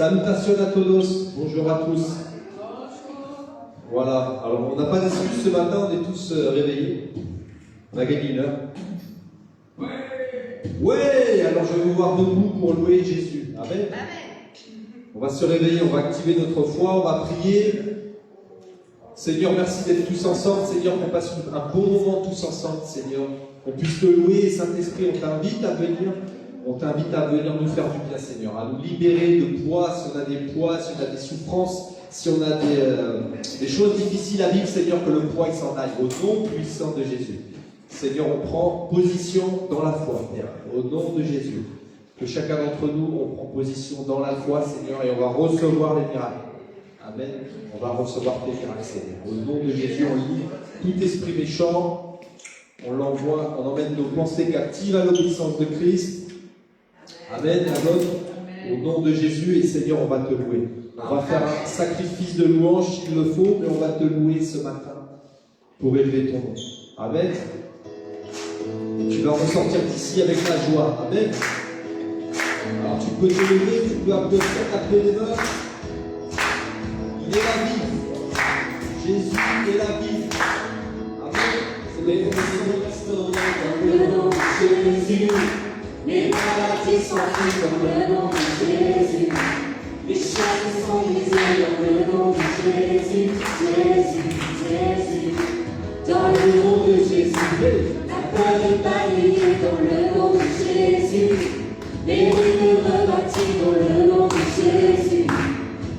Salutations à todos, bonjour à tous. Voilà, alors on n'a pas d'excuses ce matin, on est tous réveillés. On a gagné une heure. Ouais, alors je vais vous voir debout pour louer Jésus. Amen. On va se réveiller, on va activer notre foi, on va prier. Seigneur, merci d'être tous ensemble. Seigneur, qu'on passe un bon moment tous ensemble, Seigneur. Qu'on puisse te louer. Saint-Esprit, on t'invite à venir. On t'invite à venir nous faire du bien, Seigneur. À nous libérer de poids, si on a des poids, si on a des souffrances, si on a des choses difficiles à vivre, Seigneur, que le poids il s'en aille. Au nom puissant de Jésus. Seigneur, on prend position dans la foi, Père. Au nom de Jésus. Que chacun d'entre nous, on prend position dans la foi, Seigneur, et on va recevoir les miracles. Amen. On va recevoir tes miracles, Seigneur. Au nom de Jésus, on lit tout esprit méchant. On l'envoie, on emmène nos pensées captives à l'obéissance de Christ. Amen. Au nom de Jésus, et Seigneur, on va te louer. On va faire un sacrifice de louange s'il le faut, mais on va te louer ce matin pour élever ton nom. Amen. Et tu vas ressortir d'ici avec la joie. Amen. Alors tu peux te lever, tu peux applaudir, taper les mains. Il est la vie. Jésus est la vie. Amen. C'est les restaurés dans le nom de Jésus. Les maladies sont prises dans le nom de Jésus. Les chaînes sont brisées dans le nom de Jésus. Jésus, Jésus. Dans le nom de Jésus. La peur est balayée dans le nom de Jésus. Les rues rebâties dans le nom de Jésus.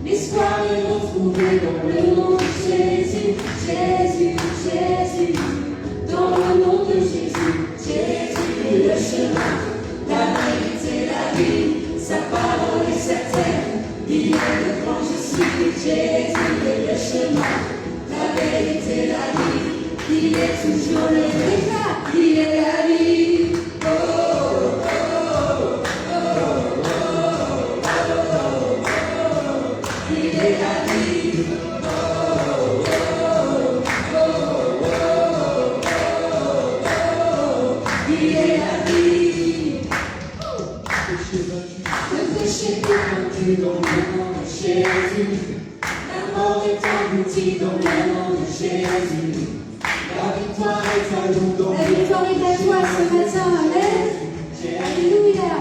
L'espoir est retrouvé dans le nom de Jésus. Jésus, Jésus. Dans le nom de Jésus. Jésus est le chemin, la vérité, la vie. Sa parole est certaine. Il est le grand je suis. Jésus est le chemin, la vérité, la vie. Il est toujours le vrai. Il est la vie. Oh, oh, oh, oh, oh, oh, oh. Il est la vie. Oh, oh, oh, oh, oh, oh. Il est la vie. Le péché est vaincu dans le nom de Jésus. La mort est engloutie dans le nom de Jésus. La victoire est à nous dans la victoire est à toi ce matin, amen. Alléluia.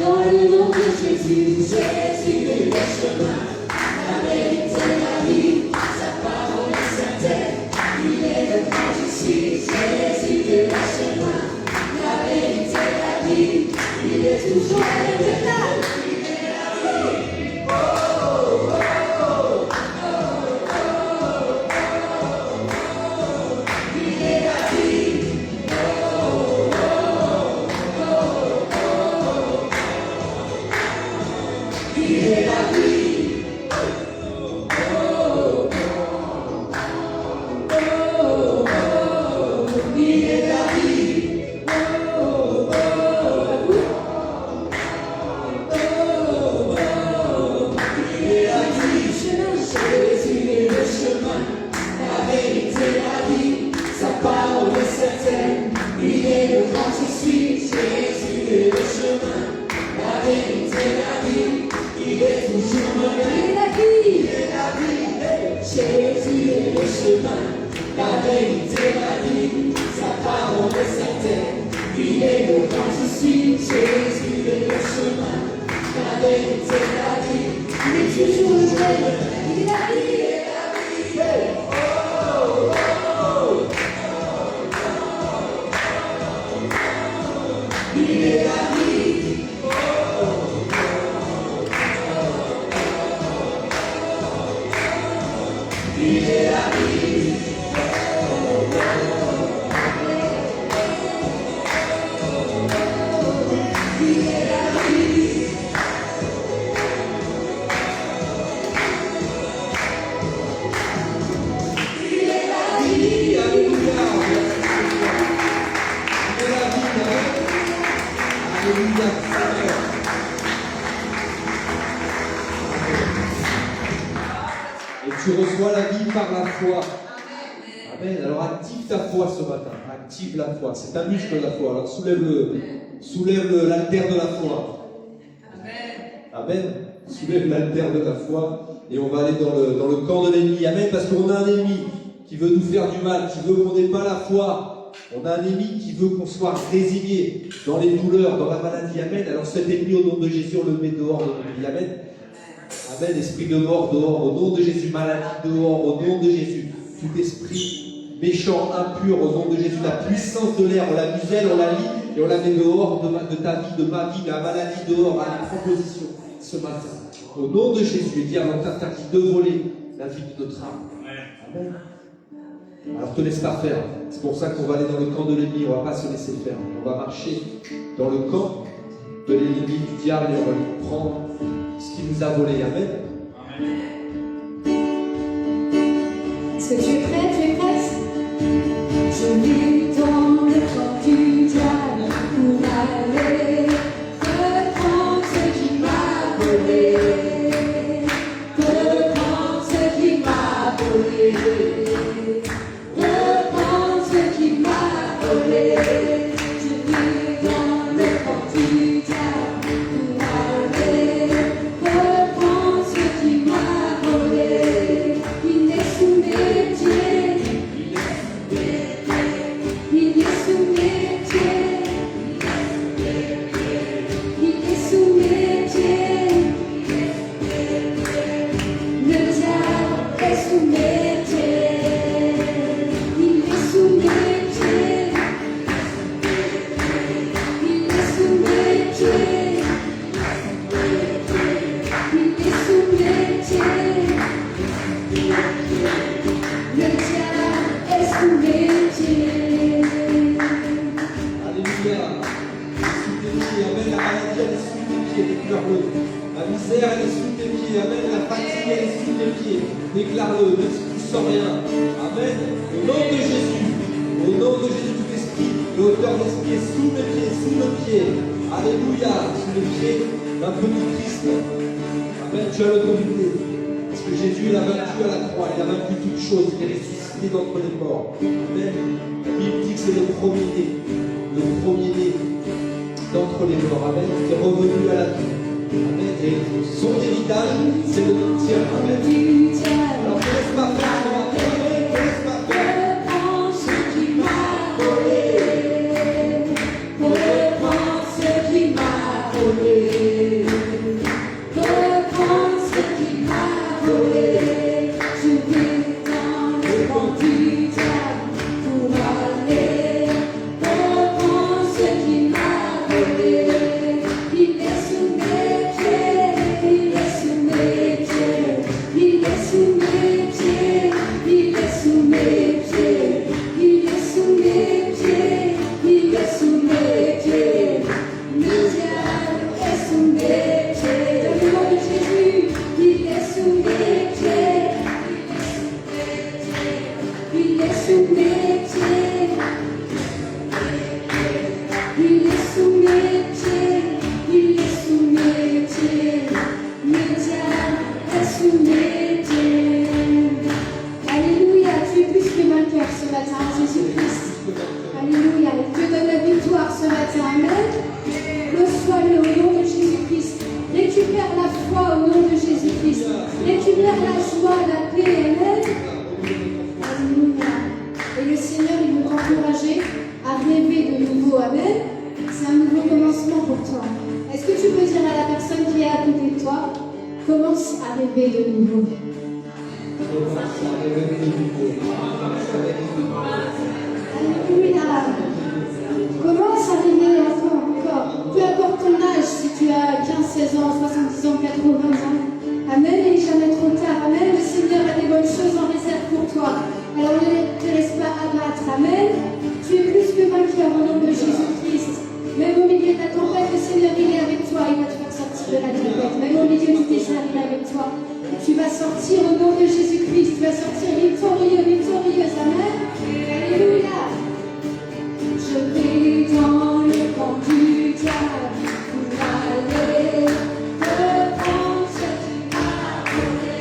Dans le nom de Jésus, Jésus est le chemin, la vérité, la vie. Sa parole est certaine. Il est le grand je suis. Jésus est le chemin, la vérité, la vie. Il est toujours le véritable. Il est la vie. Oh, oh, oh, oh, oh, oh. Il est la vie. Oh, oh, oh, oh. Il est la vie. Oh, oh, oh, oh. Il est la vie. Oh, oh, oh. Jésus est le chemin, la vérité, la vie. Sa parole est certaine. Il est le grand je suis. Jésus est le chemin, la vérité, la vie. Il est toujours le même. Il est la vie. Il est la vie. Jésus est le chemin, la vérité, la vie. Sa parole est certaine. Il est le grand je suis. Jésus est le chemin, la vérité, la vie. Il est toujours le même. Il est la vie. Il est la vie. Oh, oh, oh. Il est la vie. Oh, oh, oh. Il est la vie. Il est la vie. Et tu reçois la vie par la foi. Amen. Alors active ta foi ce matin. Active la foi. C'est un muscle la foi. Alors soulève l'altère de la foi. Amen. soulève l'altère de ta foi et on va aller dans le camp de l'ennemi. Amen, parce qu'on a un ennemi qui veut nous faire du mal, qui veut qu'on n'ait pas la foi. On a un ennemi qui veut qu'on soit résigné dans les douleurs, dans la maladie. Amen. Alors cet ennemi, au nom de Jésus, on le met dehors de notre vie. Amen. Amen. Esprit de mort, dehors. Au nom de Jésus, maladie, dehors. Au nom de Jésus, tout esprit méchant, impur, au nom de Jésus, la puissance de l'air, on la muselle, on la lie et on la met dehors de ta vie, de ma vie, de la maladie, dehors, à la proposition ce matin. Au nom de Jésus, et dire, on t'interdit de voler la vie de notre âme. Amen. Alors te laisse pas faire. C'est pour ça qu'on va aller dans le camp de l'ennemi, on ne va pas se laisser faire. On va marcher dans le camp de l'ennemi, du diable, et on va lui prendre ce qu'il nous a volé. Amen. Est-ce que tu es prêt? Tu es prête? Je vis dans le camp du diable pour aller reprendre ce qui m'a volé. Reprendre ce qui m'a volé. Reprendre ce qui m'a volé. Je vis dans le camp du diable pour aller reprendre ce qui m'a volé. Il est sous mes pieds. Il est sous mes pieds. Il est sous mes pieds. Le diable est sous mes pieds. Il est sous mes pieds. Il est sous mes pieds. Il est sous mes pieds. Le diable est sous mes pieds. Alléluia. Sous tes pieds. Amen. La maladie, elle est sous tes pieds. Déclare-le. La misère, elle est sous tes pieds. Amen. La fatigue, elle est sous tes pieds. Déclare-le. Même si tu ne sens rien. Amen. Au nom de Jésus. Au nom de Jésus, tout esprit. L'auteur d'esprit est sous mes pieds. Sous nos pieds. Alléluia. Sous les pieds d'un petit Christ. Amen. Tu as l'autorité. Parce que Jésus, il a vaincu à la croix. Il a vaincu toutes choses. Il est ressuscité d'entre les morts. Amen. La Bible dit que c'est le premier-né. Le premier-né d'entre les morts. Amen. Qui est revenu à la vie. Amen. Et son héritage, c'est le tien. Amen. Du diable. Alors, ne laisse pas faire ce matin. Amen. Ne laisse pas faire. Reprends ce qui m'a volé. Reprends ce qui m'a volé. Reprends ce qui m'a volé. Je vais dans le camp du diable pour aller reprendre ce qui m'a volé. Il est sous mes pieds. Il est sous mes pieds. Il est sous mes pieds. Il est sous mes pieds. Il est sous mes pieds. Il est sous mes pieds. Le diable est sous mes pieds. Dans le nom de Jésus, il est sous mes pieds. Il est sous mes pieds. Il est sous mes pieds. Il est sous mes pieds. Le diable est sous mes pieds. Alléluia, tu es plus que vainqueur ce matin, Jésus-Christ. Alléluia, Dieu donne la victoire ce matin. Amen. Reçois-le au nom de Jésus-Christ. Récupère la foi au nom de Jésus-Christ. Récupère la joie, la paix. Amen. Alléluia. Et le Seigneur, il veut t'encourager à rêver de nouveau. Amen. C'est un nouveau commencement pour toi. Est-ce que tu peux dire à la personne qui est à côté de toi, commence à rêver de nouveau. Alléluia. Commence à rêver encore. Peu importe ton âge, si tu as 15, 16 ans, 70 ans, 80 ans. Amen, il n'est jamais trop tard. Amen, le Seigneur a des bonnes choses en réserve pour toi. Alors ne te laisse pas abattre. Amen. Tu es plus que vainqueur au nom de Jésus-Christ. Même au milieu de la tempête, le Seigneur il est avec toi. Il va te faire sortir de la tempête. Même au milieu du désert, il est avec toi. Tu vas sortir au nom de Jésus-Christ. Tu vas sortir victorieux, victorieuse. Amen. Alléluia. Je vais dans le camp du diable pour aller reprendre ce qui m'a volé.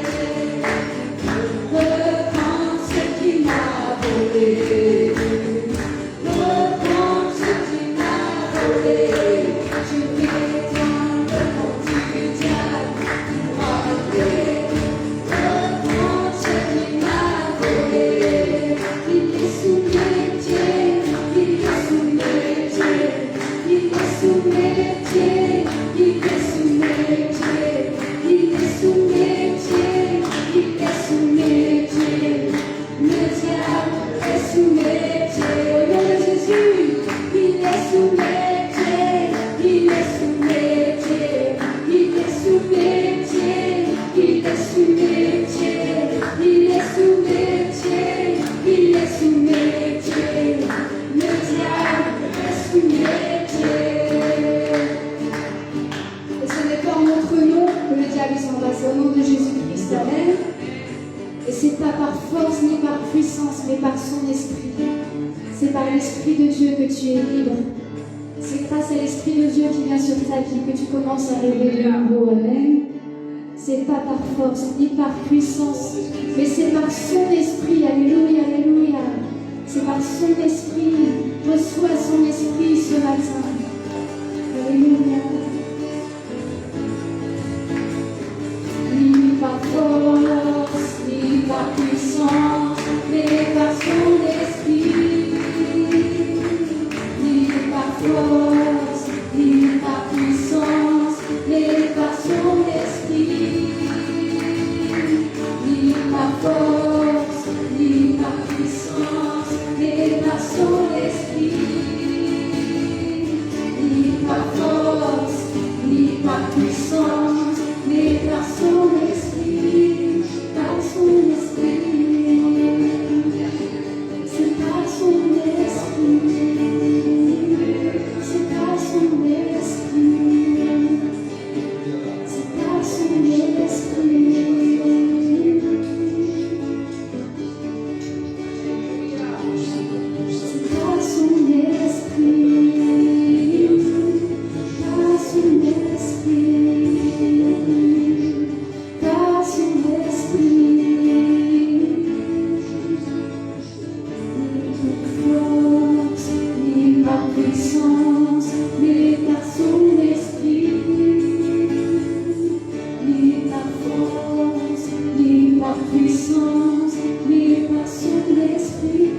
Reprendre ce qui m'a volé. Reprendre ce qui m'a volé. Je vais dans le camp du diable Et c'est pas par force ni par puissance, mais par son esprit. C'est par l'Esprit de Dieu que tu es libre. C'est grâce à l'Esprit de Dieu qui vient sur ta vie que tu commences à rêver de nouveau. Amen. C'est pas par force ni par puissance, mais c'est par son esprit. Alléluia, alléluia. C'est par son esprit. Reçois son esprit ce matin. Alléluia. Ni par force, ni par puissance, mais par son esprit. Ni par force, ni par puissance, mais par son esprit. Ni par force, ni par puissance, mais par son esprit. Ni par force, ni par puissance, mais par son esprit, par son esprit. C'est par son esprit. C'est par son esprit. C'est par son esprit. C'est par son esprit. Par son esprit. Par son esprit. Ni par force, ni par puissance, mais par son esprit. Ni par force, ni par puissance, mais par son esprit.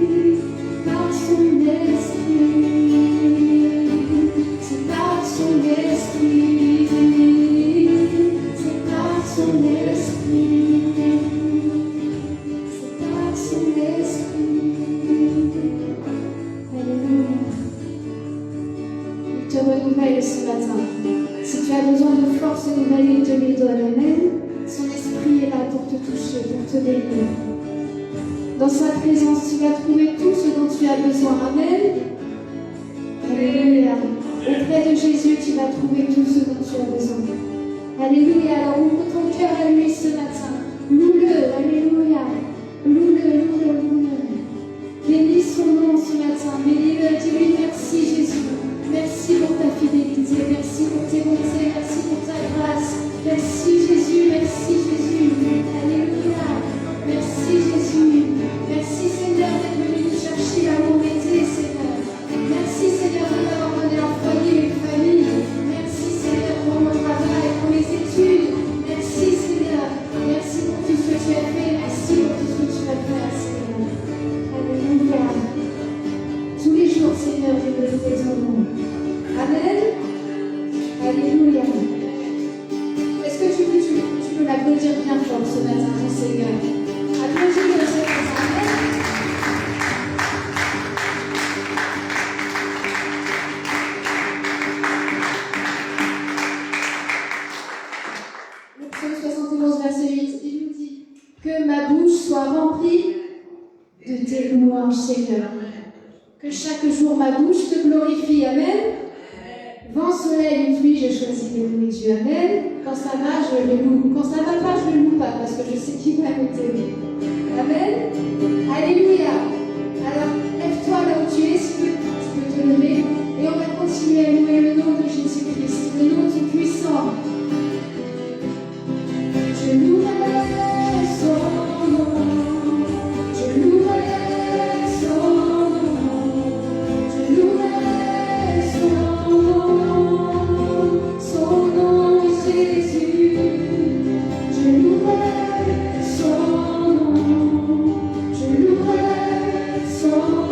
Par son esprit. C'est par son esprit. C'est par son esprit. C'est par son esprit. Alléluia. Il te renouvelle ce matin. Si tu as besoin de force nouvelle, il te les donne. Amen. Son esprit est là pour te toucher, pour te bénir. Dans sa présence, tu vas trouver tout ce dont tu as besoin. Amen. Alléluia. Auprès de Jésus, tu vas trouver tout ce dont tu as besoin. Alléluia. Alors ouvre ton cœur à lui ce matin. Loue-le. Alléluia. Loue-le, loue-le, loue-le. Bénis son nom ce matin. Bénis-le. Dis-lui merci Jésus. Merci pour ta fidélité. Merci pour tes bontés. Merci pour ta grâce. Merci Jésus. Merci Jésus. Alléluia. Merci Jésus. Merci Seigneur d'être venu nous chercher là où on était, Seigneur. Merci Seigneur de nous avoir donné un foyer, une famille. Merci Seigneur pour mon travail, pour mes études. Merci Seigneur. Merci pour tout ce que tu as fait. Merci pour tout ce que tu vas faire, Seigneur. Alléluia. Tous les jours, Seigneur, je veux louer ton nom. Amen. Alléluia. Est-ce que tu peux l'applaudir bien fort ce matin, ton Seigneur? Applaudis-le ce matin. Amen. Le psaume 71, verset 8, il nous dit que ma bouche soit remplie de tes louanges, Seigneur. Que chaque jour ma bouche te glorifie. Amen. Vent, soleil, une pluie, j'ai choisi de louer Dieu. Amen. Quand ça va, je le loue. Quand ça va pas, je le loue pas parce que je sais qu'il va m'aider. Amen. Alléluia. Alors, lève-toi là où tu es, si tu peux te lever. Et on va continuer à louer le nom de Jésus-Christ, le nom du puissant. Je louerai son nom. Je louerai son nom. Je louerai son nom. Son nom est Jésus. Je louerai son nom. Je louerai son nom.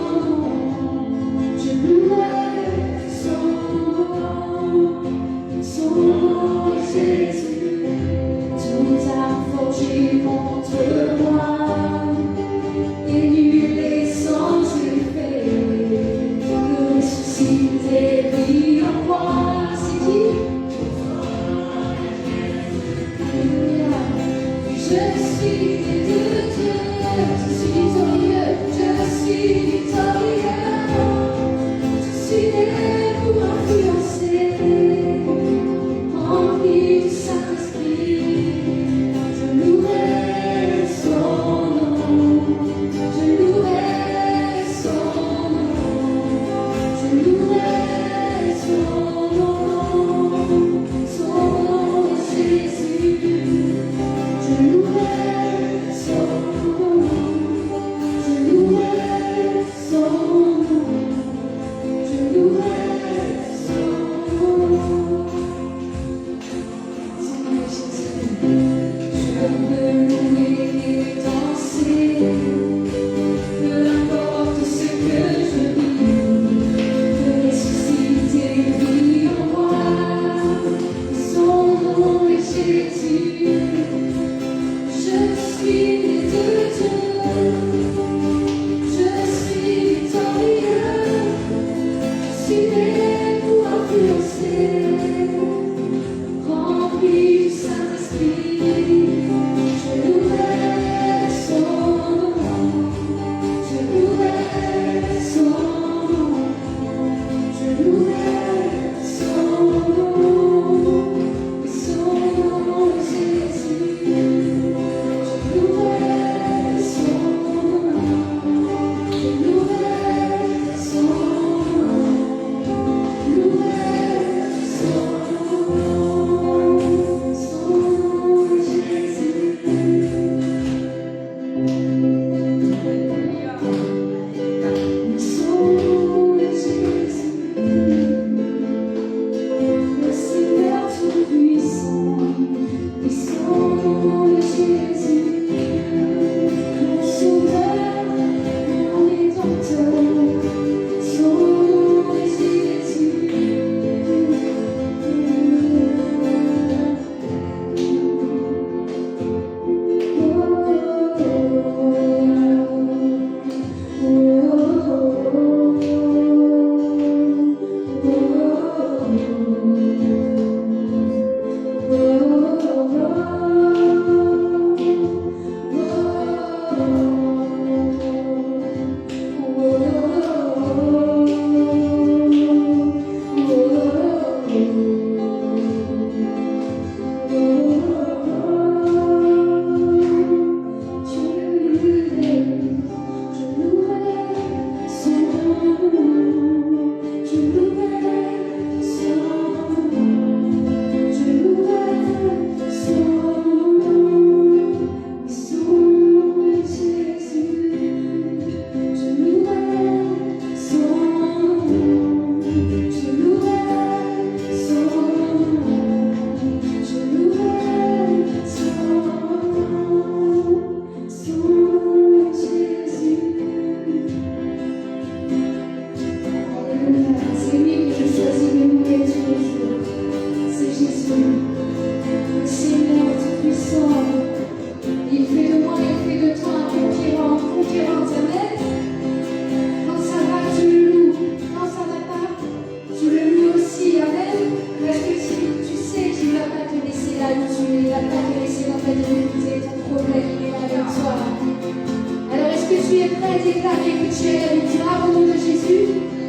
es prêt à déclarer que tu es la victoire au nom de Jésus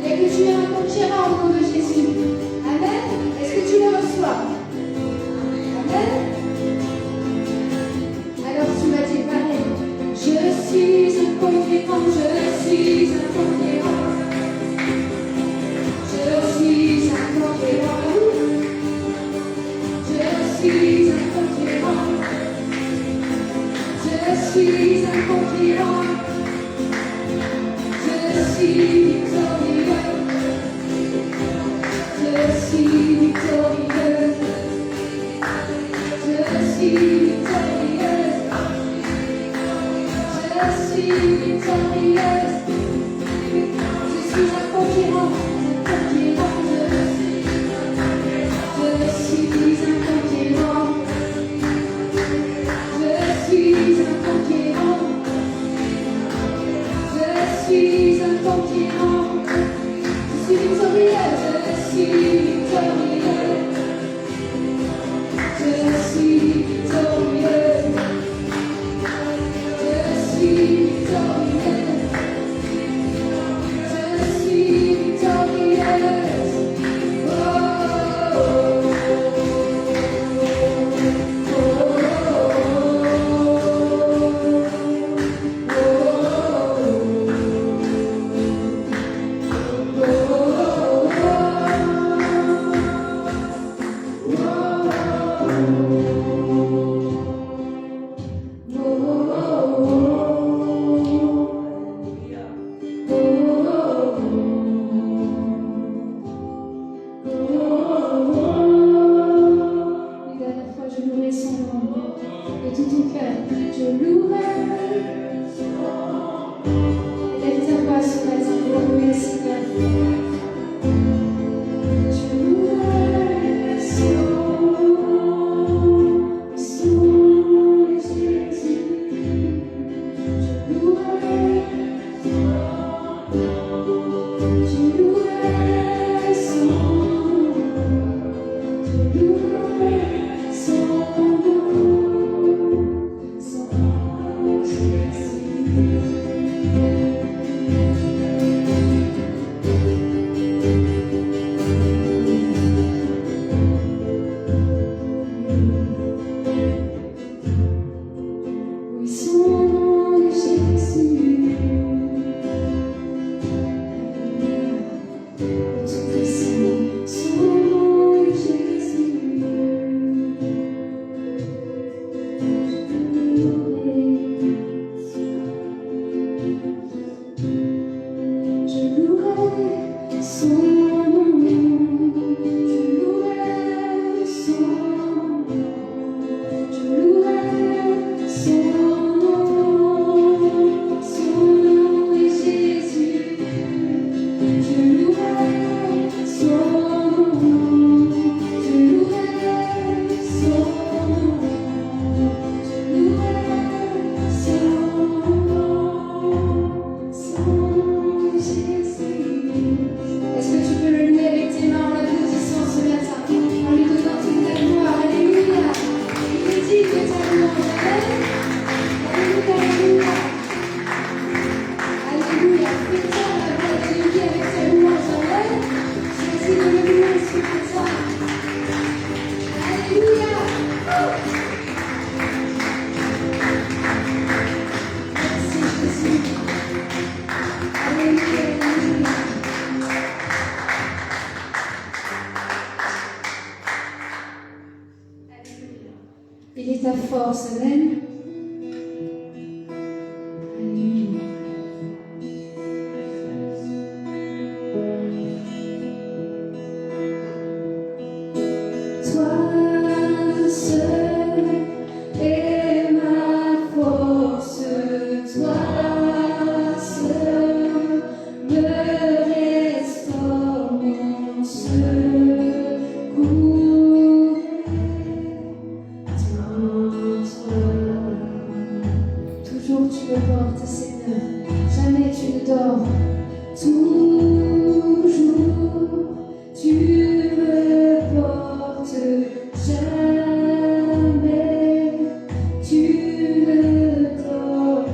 et que tu es un conquérant au nom de Jésus. Amen. Est-ce que tu le reçois? Amen. Alors tu vas déclarer: je suis un conquérant, je suis un conquérant. Je suis un conquérant. Je suis un conquérant. Je suis un conquérant. Je suis victorieux. Je suis victorieux. Je suis victorieux. Je suis victorieux. Je suis un conquérant. Il est ta force, Amen. Alléluia. Toi seul es ma force, toi seul me restaure mon secours. Toujours tu me portes, Seigneur, jamais tu ne dors. Toujours tu me portes, jamais tu ne dors.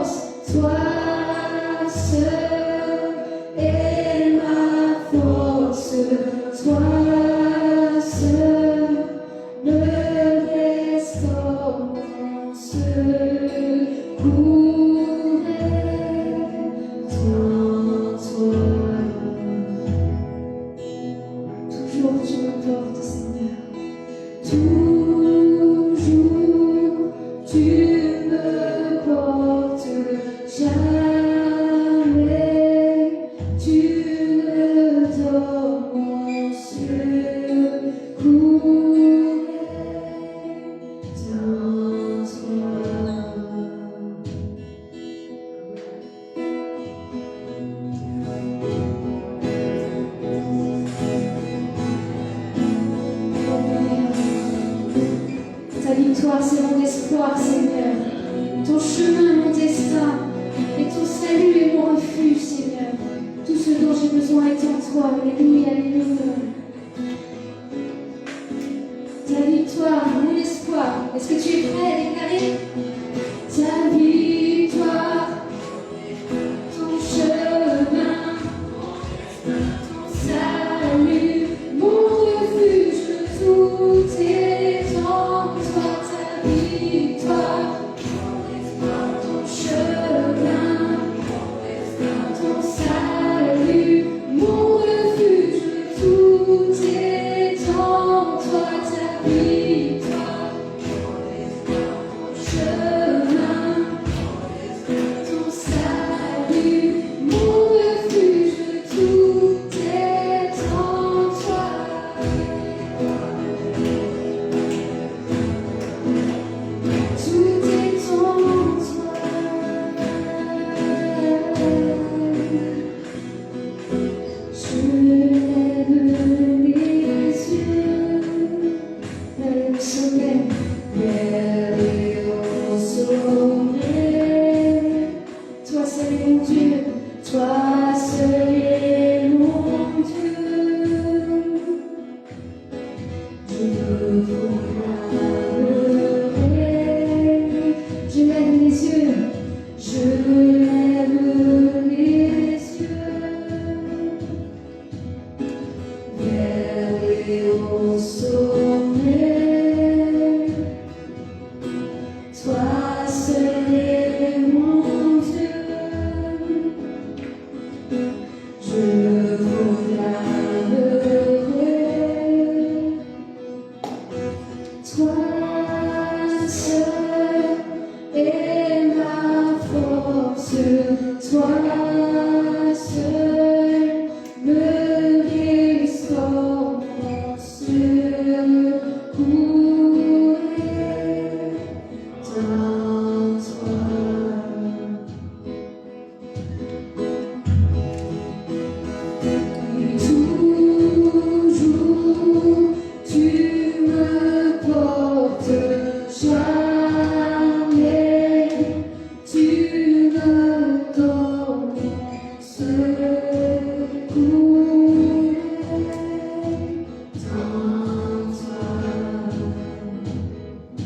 force, toi seul est ma force, toi seul me restaure mon secours est en toi. Toujours tu me portes, Seigneur. Toujours tu me portes, jamais tu me donnes mon secours est en toi. Ta victoire, c'est mon espoir, Seigneur. Ton chemin, mon destin. Et ton salut est mon refuge, Seigneur. Tout ce dont j'ai besoin est en toi. Alléluia, alléluia. Ta victoire, mon espoir. Est-ce que tu es prêt à déclarer? Ta victoire, ton chemin, ton salut, mon refuge, tout est en toi. Ta victoire, ton chemin, ton salut, mon refuge, tout est en toi. Ta victoire, ton chemin, ton salut, mon refuge, tout est en toi. Tout est en toi. Je lève les yeux vers le sommet, vers les hauts sommets. Toi seul est mon Dieu, toi seul est mon Dieu. Je proclamerai, je lève les yeux, je lève les yeux vers les hauts sommets. Toi seul est mon Dieu. Je proclamerai, toi seul est ma force, toi seul me restaure mon secours est en toi. Toujours tu me portes, jamais tu me donnes mon secours est en toi.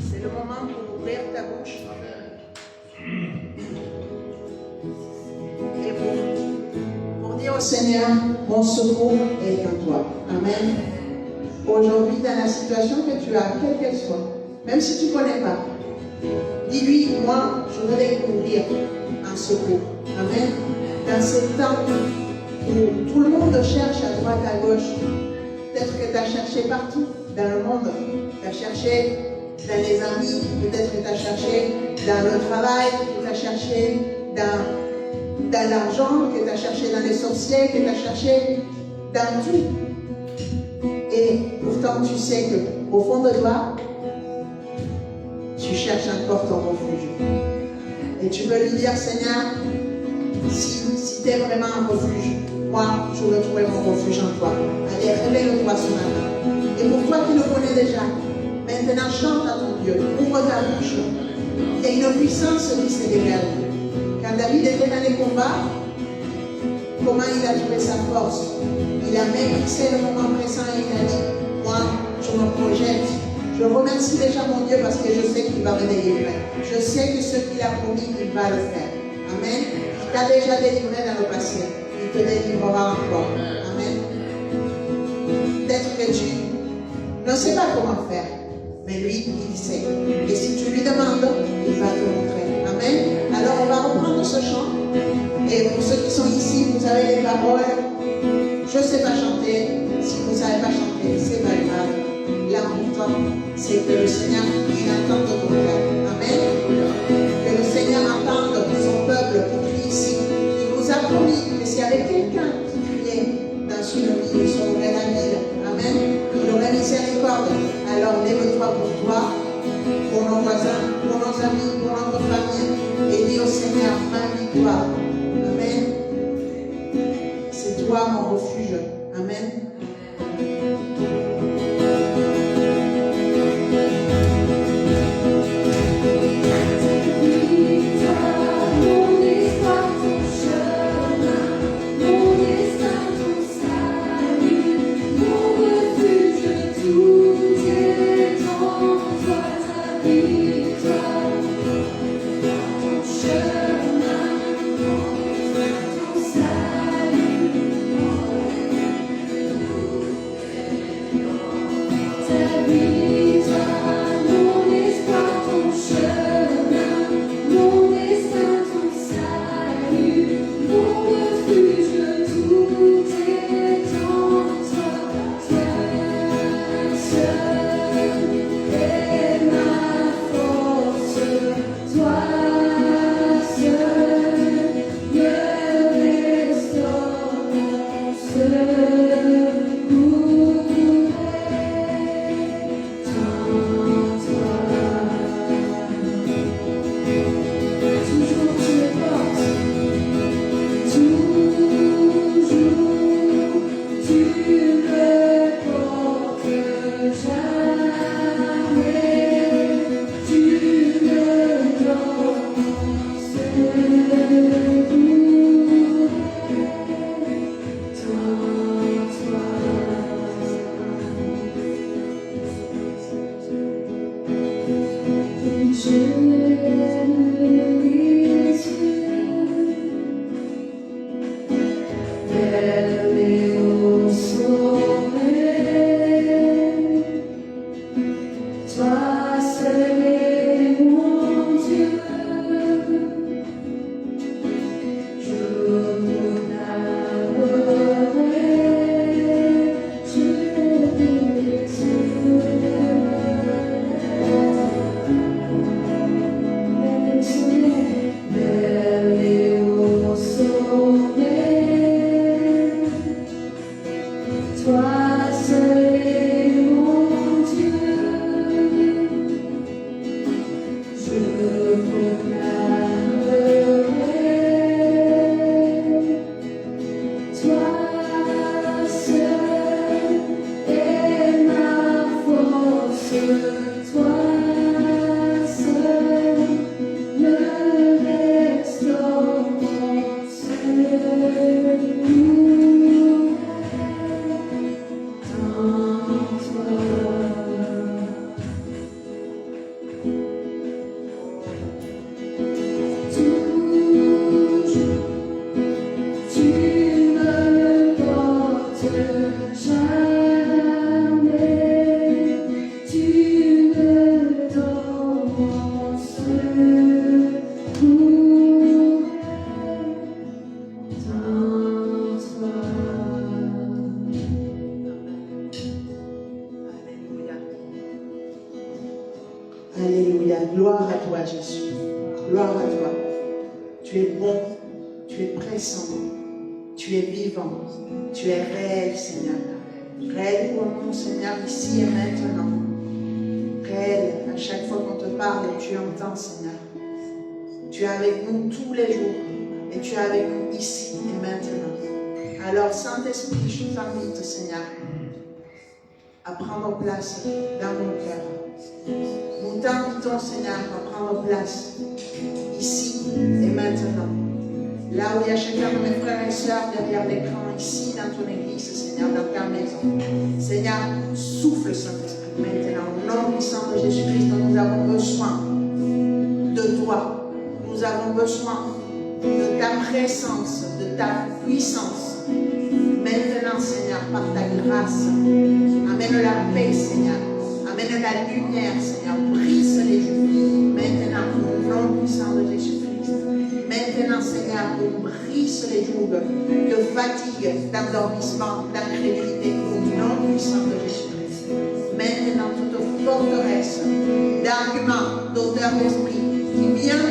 C'est le moment pour ouvrir ta bouche et pour dire au Seigneur, mon secours est en toi. Amen. Aujourd'hui, dans la situation que tu as, quelle qu'elle soit, même si tu ne connais pas, dis-lui, moi, je veux découvrir un secours. Amen. Dans ce temps où tout le monde cherche à droite, à gauche, peut-être que tu as cherché partout dans le monde, tu as cherché dans les amis, peut-être que tu as cherché dans le travail, que tu as cherché dans l'argent, que tu as cherché dans les sorciers, que tu as cherché dans tout. Et pourtant, tu sais qu'au fond de toi, tu cherches encore ton refuge. Et tu veux lui dire, Seigneur, si tu es vraiment un refuge, moi, je veux trouver mon refuge en toi. Allez, révèle-toi ce matin. Et pour toi qui le connais déjà, maintenant chante à ton Dieu, ouvre ta bouche. Il y a une puissance qui se dégage. Quand David était dans les combats, comment il a trouvé sa force? Il a même fixé le moment présent et il a dit, moi, je me projette. Je remercie déjà mon Dieu parce que je sais qu'il va me délivrer. Je sais que ce qu'il a promis, il va le faire. Amen. Il t'a déjà délivré dans le passé. Il te délivrera encore. Amen. Peut-être que tu ne sais pas comment faire, mais lui, il sait. Et si tu lui demandes, il va te montrer. Amen. Alors, on va reprendre ce chant. Et pour ceux qui sont ici, vous avez les paroles. Je ne sais pas chanter. Si vous ne savez pas chanter, c'est pas grave. L'important, c'est que le Seigneur, il entende ton cœur. Amen. Que le Seigneur entende son peuple qui crie ici. Il nous a promis que s'il y avait quelqu'un qui criait dans une ville, il sauverait la ville. Amen. Il aurait miséricorde. Alors lève-toi pour toi, pour nos voisins, pour nos amis, pour notre famille, et dis au Seigneur, ma victoire. Amen. C'est toi mon refuge. Amen. Alléluia. Gloire à toi, Jésus. Gloire à toi. Tu es bon, tu es présent, tu es vivant, tu es réel, Seigneur. Réel pour nous, Seigneur, ici et maintenant. Réel, à chaque fois qu'on te parle, tu entends, Seigneur. Tu es avec nous tous les jours et tu es avec nous ici et maintenant. Alors, Saint-Esprit, je t'invite, Seigneur, à prendre place dans mon cœur. Nous t'invitons, Seigneur, à prendre place ici et maintenant. Là où il y a chacun de mes frères et sœurs derrière l'écran, ici dans ton église, Seigneur, dans ta maison. Seigneur, souffle Saint-Esprit maintenant. Au nom puissant de Jésus-Christ, nous avons besoin de toi. Nous avons besoin de ta présence, de ta puissance. Maintenant, Seigneur, par ta grâce, amène la paix, Seigneur. Amène la lumière, Seigneur. Brise les joues. Maintenant, au nom puissant de Jésus-Christ. Maintenant, Seigneur, on brise les joues de fatigue, d'endormissement, d'incrédulité. Au nom puissant de Jésus-Christ. Maintenant, toute forteresse d'arguments, d'auteurs d'esprit qui vient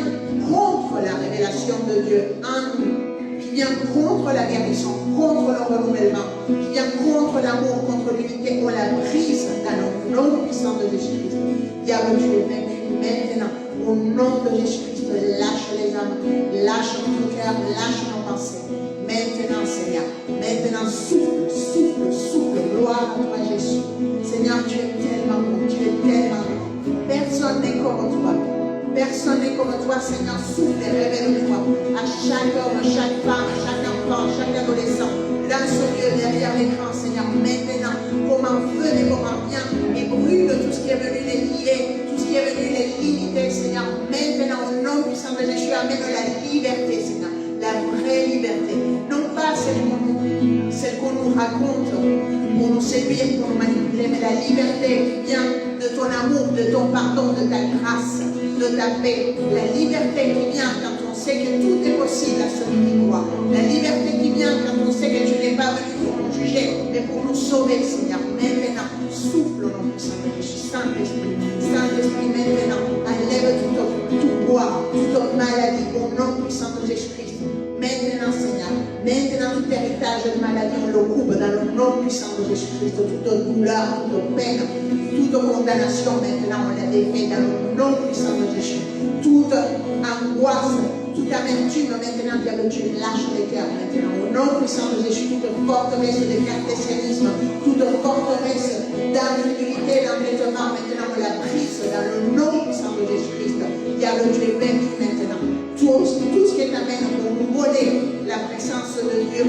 contre la révélation de Dieu en nous, qui vient contre la guérison, contre le renouvellement, qui vient contre l'amour, contre l'unité, on la brise dans le nom puissant de Jésus-Christ. Diable, tu es vaincu maintenant. Au nom de Jésus-Christ, lâche les âmes, lâche notre cœur, lâche nos pensées. Maintenant, Seigneur, maintenant, souffle, souffle, souffle. Gloire à toi, Jésus. Seigneur, tu es tellement bon, tu es tellement bon. Personne n'est comme toi. Personne n'est comme toi, Seigneur. Souffle et révèle-toi à chaque homme, à chaque femme, à chaque enfant, à chaque adolescent. Dans ce lieu, derrière l'écran, Seigneur, maintenant, comment feu et comment bien, et brûle tout ce qui est venu les lier, tout ce qui est venu les limiter, Seigneur. Maintenant, au nom puissant de Jésus, amène la liberté, Seigneur, la vraie liberté. Non pas celle qu'on nous raconte pour nous séduire, pour nous manipuler, mais la liberté qui vient de ton amour, de ton pardon, de ta grâce, de ta paix. La liberté qui vient quand on sait que tout est possible à celui qui croit. La liberté qui vient quand on sait que tu n'es pas venu pour nous juger, mais pour nous sauver, Seigneur. Maintenant, souffle au nom puissant de Jésus. Saint-Esprit, Saint-Esprit, maintenant, enlève tout poids, toute maladie au nom puissant de Jésus-Christ. Maintenant, Seigneur, maintenant tout héritage de maladie, on le coupe dans le nom puissant de Jésus-Christ. Toute douleur, toute peine, toute condamnation, maintenant on la défait dans le nom puissant de Jésus. Toute angoisse, toute amertume, maintenant, diable, tu lâches les cœurs. Maintenant, au nom puissant de Jésus, toute forteresse de cartésianisme, toute forteresse d'incrédulité, d'entêtement, maintenant on la brise dans le nom puissant de Jésus-Christ. Diable, tu es vaincu maintenant. Tout ce qui t'amène pour nous voler la présence de Dieu,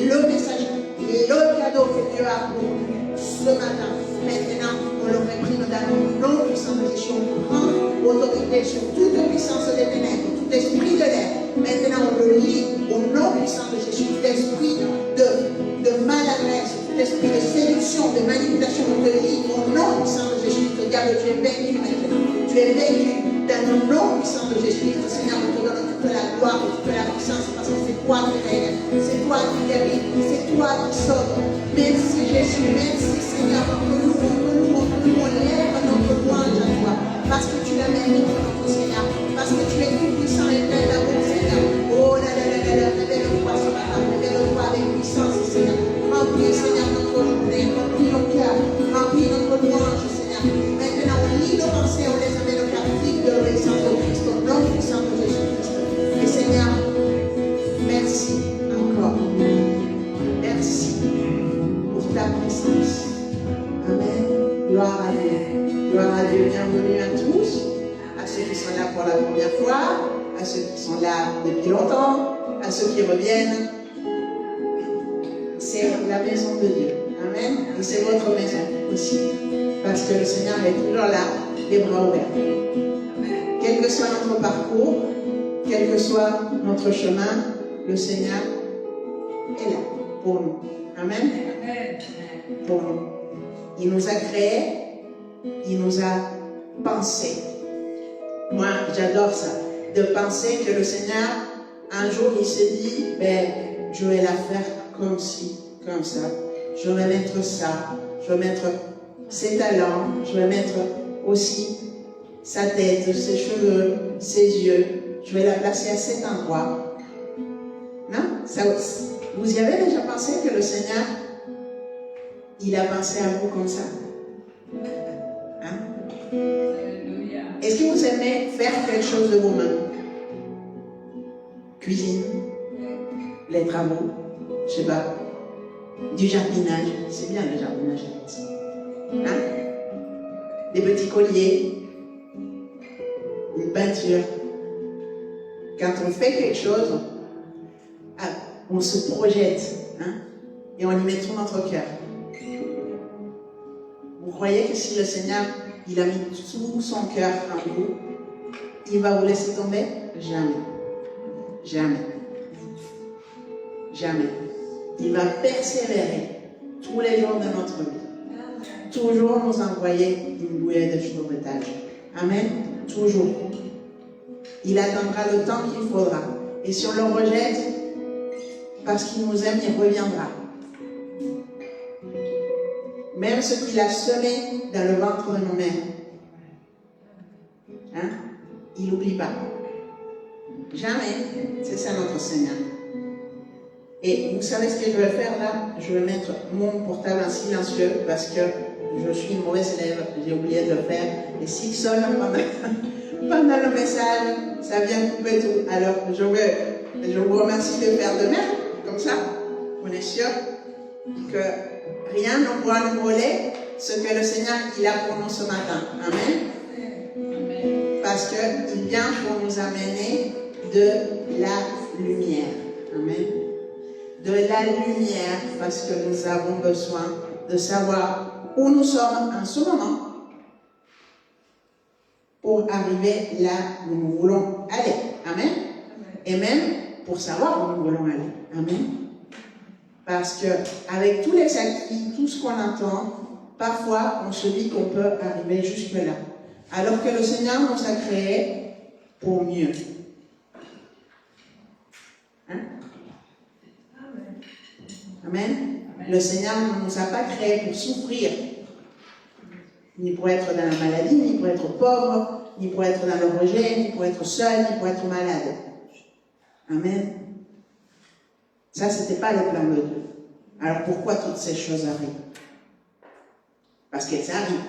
le message, le cadeau que Dieu a pour nous ce matin. Maintenant, on le réprime dans le nom puissant de Jésus. On prend autorité sur toute puissance des ténèbres, tout esprit de l'air. Maintenant, on le lit au nom puissant de Jésus. Tout esprit de maladresse, tout esprit de séduction, de manipulation, on le lit au nom puissant de Jésus. Le diable, tu es vaincu maintenant. Tu es vaincu dans le nom puissant de Jésus. Seigneur, on te donne toute la gloire, toute la puissance, parce que c'est toi qui règnes, c'est toi qui guéris, c'est toi qui sauves. Merci Jésus, merci Seigneur, on lève notre louange à toi, parce que tu l'as mérité, notre Seigneur, parce que tu es tout puissant et plein d'amour, Seigneur. Oh là là là là là, révèle-toi ce matin, révèle-toi avec puissance, Seigneur. Remplis, Seigneur, notre journée, remplis nos cœurs, remplis notre louange, Seigneur. Maintenant, on lit nos pensées, on les amène captifs de l'obéissance de Christ, au nom puissant de Jésus-Christ. Et Seigneur, merci encore. Merci pour ta présence. Amen. Gloire à Dieu. Gloire à Dieu. Bienvenue à tous, à ceux qui sont là pour la première fois, à ceux qui sont là depuis longtemps, à ceux qui reviennent. C'est la maison de Dieu. Amen. Et c'est votre maison aussi. Parce que le Seigneur est toujours là, les bras ouverts. Quel que soit notre parcours, quel que soit notre chemin, le Seigneur est là pour nous. Amen. Pour nous. Il nous a créés, il nous a pensés. Moi, j'adore ça, de penser que le Seigneur, un jour, il s'est dit, je vais la faire comme ci, comme ça. Je vais mettre ça, je vais mettre ses talents, je vais mettre aussi sa tête, ses cheveux, ses yeux. Je vais la placer à cet endroit. Non? Vous y avez déjà pensé que le Seigneur, il a pensé à vous comme ça? Hein? Est-ce que vous aimez faire quelque chose de vous-même? Cuisine, les travaux, je sais pas, du jardinage. C'est bien le jardinage. Hein? Des petits colliers, une peinture. Quand on fait quelque chose, on se projette, hein? Et on y met tout notre cœur. Vous croyez que si le Seigneur, il a mis tout son cœur en vous, il va vous laisser tomber? Jamais. Jamais. Jamais. Il va persévérer tous les jours de notre vie. Toujours nous envoyer une bouée de sauvetage. Amen. Toujours. Il attendra le temps qu'il faudra. Et si on le rejette, parce qu'il nous aime, il reviendra. Même ce qu'il a semé dans le ventre de nos mères. Hein? Il n'oublie pas. Jamais. C'est ça notre Seigneur. Et vous savez ce que je vais faire là? Je vais mettre mon portable en silencieux parce que je suis une mauvaise élève. J'ai oublié de le faire. Et s'il sonne pendant le message, ça vient couper tout. Alors, je vous remercie de faire de même. Comme ça, on est sûr que rien ne pourra nous voler ce que le Seigneur il a pour nous ce matin. Amen. Parce qu'il vient pour nous amener de la lumière. Amen. De la lumière, parce que nous avons besoin de savoir où nous sommes en ce moment pour arriver là où nous voulons aller. Amen. Et même pour savoir où nous voulons aller. Amen. Parce que avec tous les acquis, tout ce qu'on entend, parfois on se dit qu'on peut arriver jusque-là. Alors que le Seigneur nous a créés pour mieux. Hein? Amen. Le Seigneur ne nous a pas créés pour souffrir, ni pour être dans la maladie, ni pour être pauvre, ni pour être dans le rejet, ni pour être seul, ni pour être malade. Amen. Ça, ce n'était pas le plan de Dieu. Alors pourquoi toutes ces choses arrivent? Parce qu'elles arrivent.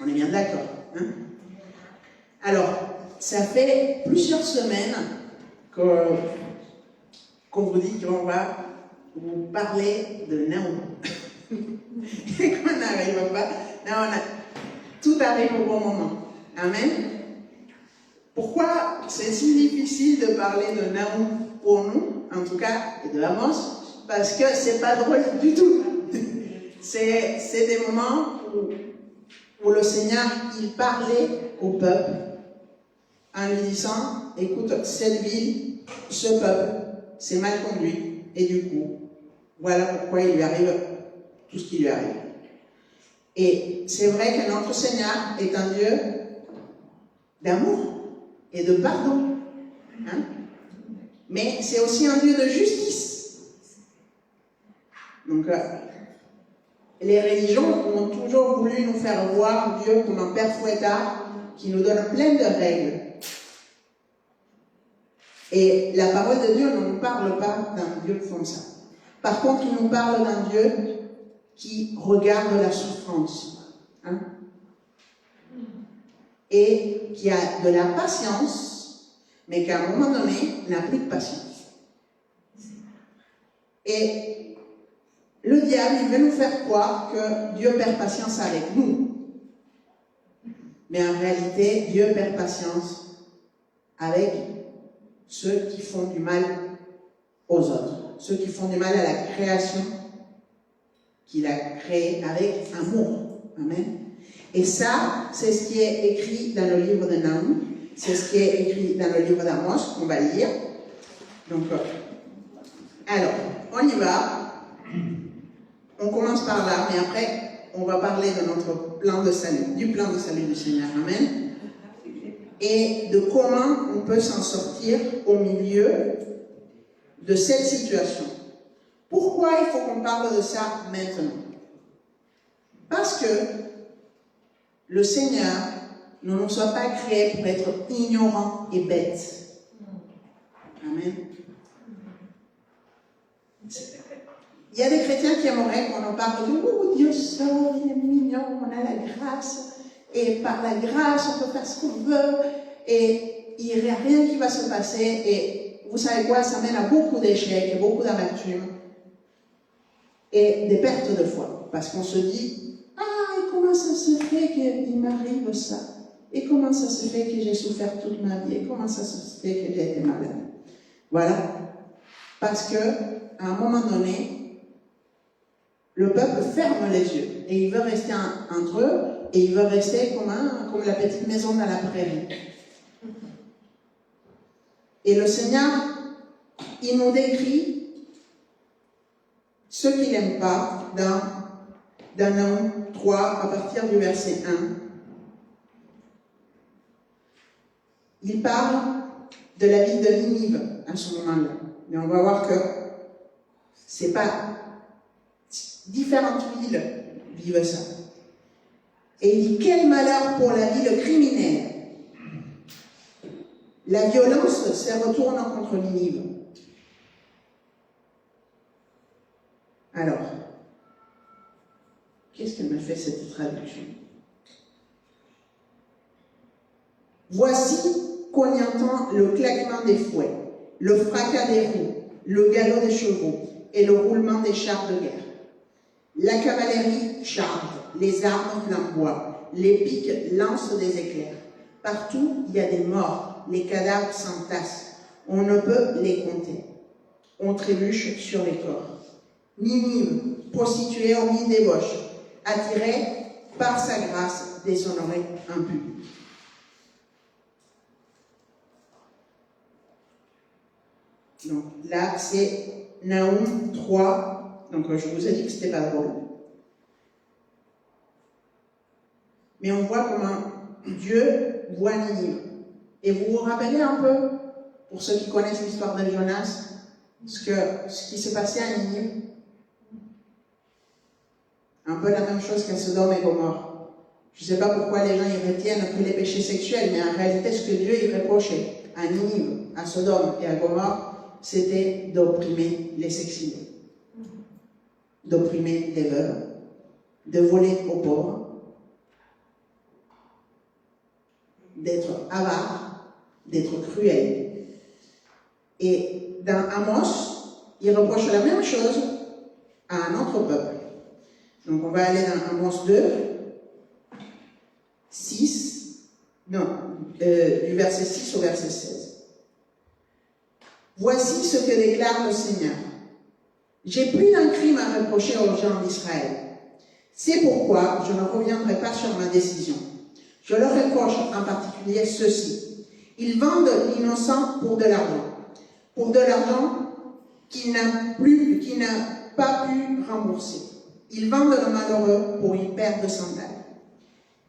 On est bien d'accord. Hein? Alors, ça fait plusieurs semaines qu'on vous dit qu'on va vous parler de Naoum. Et qu'on n'arrive pas. Non, tout arrive au bon moment. Amen. Pourquoi c'est si difficile de parler de Naoum pour nous, en tout cas, et de Amos? Parce que c'est pas drôle du tout. C'est des moments où le Seigneur, il parlait au peuple en lui disant, écoute, cette ville, ce peuple, c'est mal conduit. Et du coup, voilà pourquoi il lui arrive tout ce qui lui arrive. Et c'est vrai que notre Seigneur est un Dieu d'amour et de pardon. Hein? Mais c'est aussi un Dieu de justice. Donc, les religions ont toujours voulu nous faire voir Dieu comme un père fouettard qui nous donne plein de règles. Et la parole de Dieu ne nous parle pas d'un Dieu comme ça. Par contre, il nous parle d'un Dieu qui regarde la souffrance. Hein? Et qui a de la patience, mais qu'à un moment donné, n'a plus de patience. Et le diable, il veut nous faire croire que Dieu perd patience avec nous. Mais en réalité, Dieu perd patience avec ceux qui font du mal aux autres. Ceux qui font du mal à la création qu'il a créée avec amour. Amen. Et ça, c'est ce qui est écrit dans le livre de Naoum. C'est ce qui est écrit dans le livre d'Amos, qu'on va lire. Donc, alors, on y va. On commence par là, mais après, on va parler de notre plan de salut, du plan de salut du Seigneur. Amen. Et de comment on peut s'en sortir au milieu de cette situation. Pourquoi il faut qu'on parle de ça maintenant? Parce que le Seigneur ne nous a pas créés pour être ignorants et bêtes. Amen. Il y a des chrétiens qui aimeraient qu'on en parle de « Oh, Dieu sauve, il est mignon, on a la grâce, et par la grâce, on peut faire ce qu'on veut, et il n'y a rien qui va se passer, et vous savez quoi, ça mène à beaucoup d'échecs et beaucoup d'amertume, et des pertes de foi, parce qu'on se dit « Ah, et comment ça se fait qu'il m'arrive ça? Et comment ça se fait que j'ai souffert toute ma vie? Et comment ça se fait que j'ai été malade? » Voilà. Parce que, à un moment donné, le peuple ferme les yeux et il veut rester entre eux et il veut rester comme la petite maison dans la prairie. Et le Seigneur, il nous décrit ce qu'il n'aime pas dans Nahum 3, à partir du verset 1. Il parle de la ville de Ninive à ce moment-là. Mais on va voir que c'est pas différentes villes vivent ça. Et il dit, quel malheur pour la ville criminelle. La violence se retourne contre Ninive. Alors, qu'est-ce qu'elle me fait cette traduction? Voici qu'on y entend le claquement des fouets, le fracas des roues, le galop des chevaux et le roulement des chars de guerre. La cavalerie charge, les armes flamboient, les piques lancent des éclairs. Partout, il y a des morts, les cadavres s'entassent. On ne peut les compter. On trébuche sur les corps. Ninive, prostituée au lit débauche, attirée par sa grâce, déshonorée, impudie. Donc là, c'est Nahum 3. Donc je vous ai dit que c'était pas drôle. Mais on voit comment Dieu voit Ninive. Et vous vous rappelez un peu, pour ceux qui connaissent l'histoire de Jonas, ce qui s'est passé à Ninive? Un peu la même chose qu'à Sodome et Gomorrhe. Je ne sais pas pourquoi les gens y retiennent que les péchés sexuels, mais en réalité, ce que Dieu y reprochait à Ninive, à Sodome et à Gomorrhe, c'était d'opprimer les exilés, d'opprimer les veuves, de voler aux pauvres, d'être avare, d'être cruel. Et dans Amos, il reproche la même chose à un autre peuple. Donc on va aller dans Amos 2, du verset 6 au verset 16. Voici ce que déclare le Seigneur. J'ai plus d'un crime à reprocher aux gens d'Israël. C'est pourquoi je ne reviendrai pas sur ma décision. Je leur reproche en particulier ceci. Ils vendent l'innocent pour de l'argent. Pour de l'argent qu'il n'a pas pu rembourser. Ils vendent le malheureux pour une paire de sandales.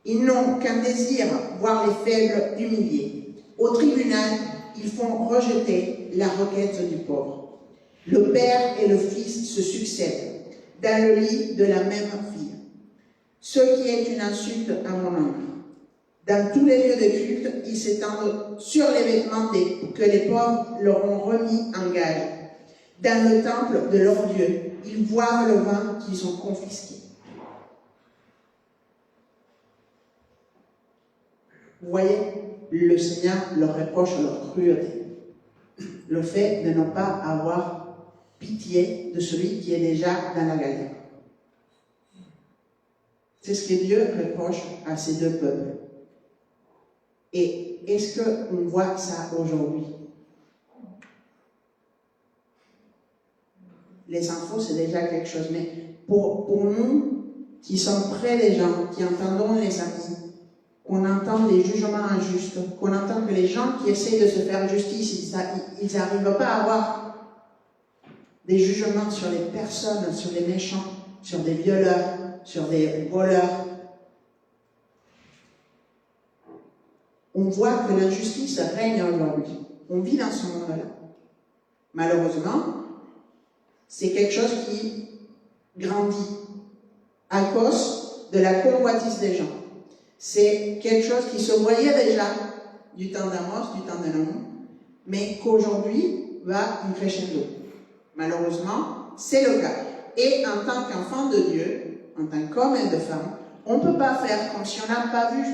Ils n'ont qu'un désir, voir les faibles humiliés. Au tribunal, ils font rejeter la requête du pauvre. Le père et le fils se succèdent dans le lit de la même fille. Ce qui est une insulte à mon nom. Dans tous les lieux de culte, ils s'étendent sur les vêtements que les pauvres leur ont remis en gage. Dans le temple de leur Dieu, ils boivent le vin qu'ils ont confisqué. Vous voyez, le Seigneur leur reproche leur cruauté. Le fait de ne pas avoir pitié de celui qui est déjà dans la galère. C'est ce que Dieu reproche à ces deux peuples. Et est-ce qu'on voit ça aujourd'hui? Les infos, c'est déjà quelque chose. Mais pour nous, qui sommes près des gens, qui entendons les avis, qu'on entend les jugements injustes, qu'on entend que les gens qui essayent de se faire justice, ils n'arrivent pas à avoir des jugements sur les personnes, sur les méchants, sur des violeurs, sur des voleurs. On voit que l'injustice règne aujourd'hui. On vit dans ce monde-là. Malheureusement, c'est quelque chose qui grandit à cause de la convoitise des gens. C'est quelque chose qui se voyait déjà du temps d'Amos, du temps de Nahum, mais qu'aujourd'hui va en crescendo. Malheureusement, c'est le cas. Et en tant qu'enfant de Dieu, en tant qu'homme et de femme, on ne peut pas faire comme si on n'a pas vu.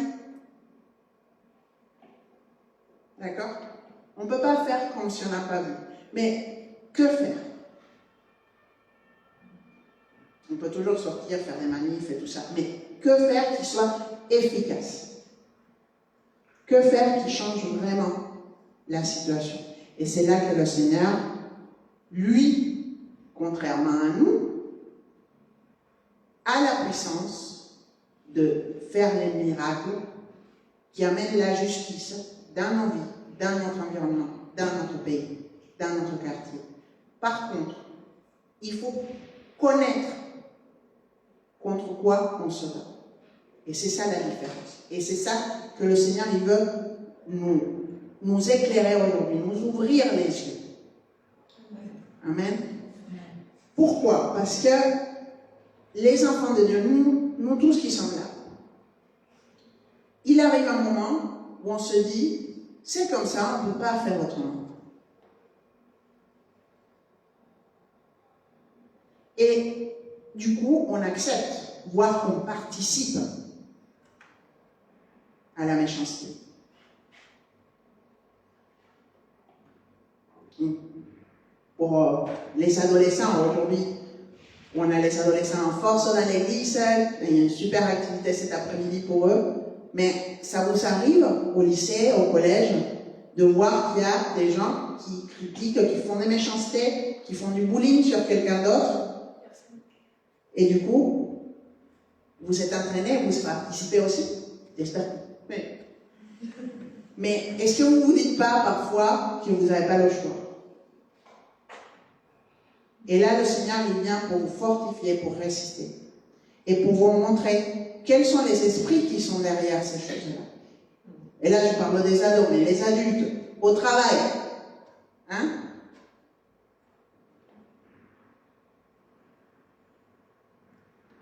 D'accord? On ne peut pas faire comme si on n'a pas vu. Mais que faire? On peut toujours sortir, faire des manifs et tout ça. Mais que faire qui soit efficace? Que faire qui change vraiment la situation? Et c'est là que le Seigneur, lui, contrairement à nous, a la puissance de faire les miracles qui amènent la justice dans nos vies, dans notre environnement, dans notre pays, dans notre quartier. Par contre, il faut connaître contre quoi on se bat. Et c'est ça la différence. Et c'est ça que le Seigneur, il veut nous éclairer aujourd'hui, nous ouvrir les yeux. Amen. Pourquoi? Parce que les enfants de Dieu, nous tous qui sommes là, il arrive un moment où on se dit, c'est comme ça, on ne peut pas faire autrement. Et du coup, on accepte, voire qu'on participe à la méchanceté. Pour les adolescents, aujourd'hui, on a les adolescents en force dans l'église, il y a une super activité cet après-midi pour eux, mais ça vous arrive au lycée, au collège, de voir qu'il y a des gens qui critiquent, qui font des méchancetés, qui font du bullying sur quelqu'un d'autre, et du coup, vous êtes entraînés, vous participez aussi, j'espère. Mais est-ce que vous ne vous dites pas parfois que vous n'avez pas le choix? Et là, le Seigneur, il vient pour vous fortifier, pour résister. Et pour vous montrer quels sont les esprits qui sont derrière ces choses-là. Et là, je parle des ados, mais les adultes, au travail. Hein?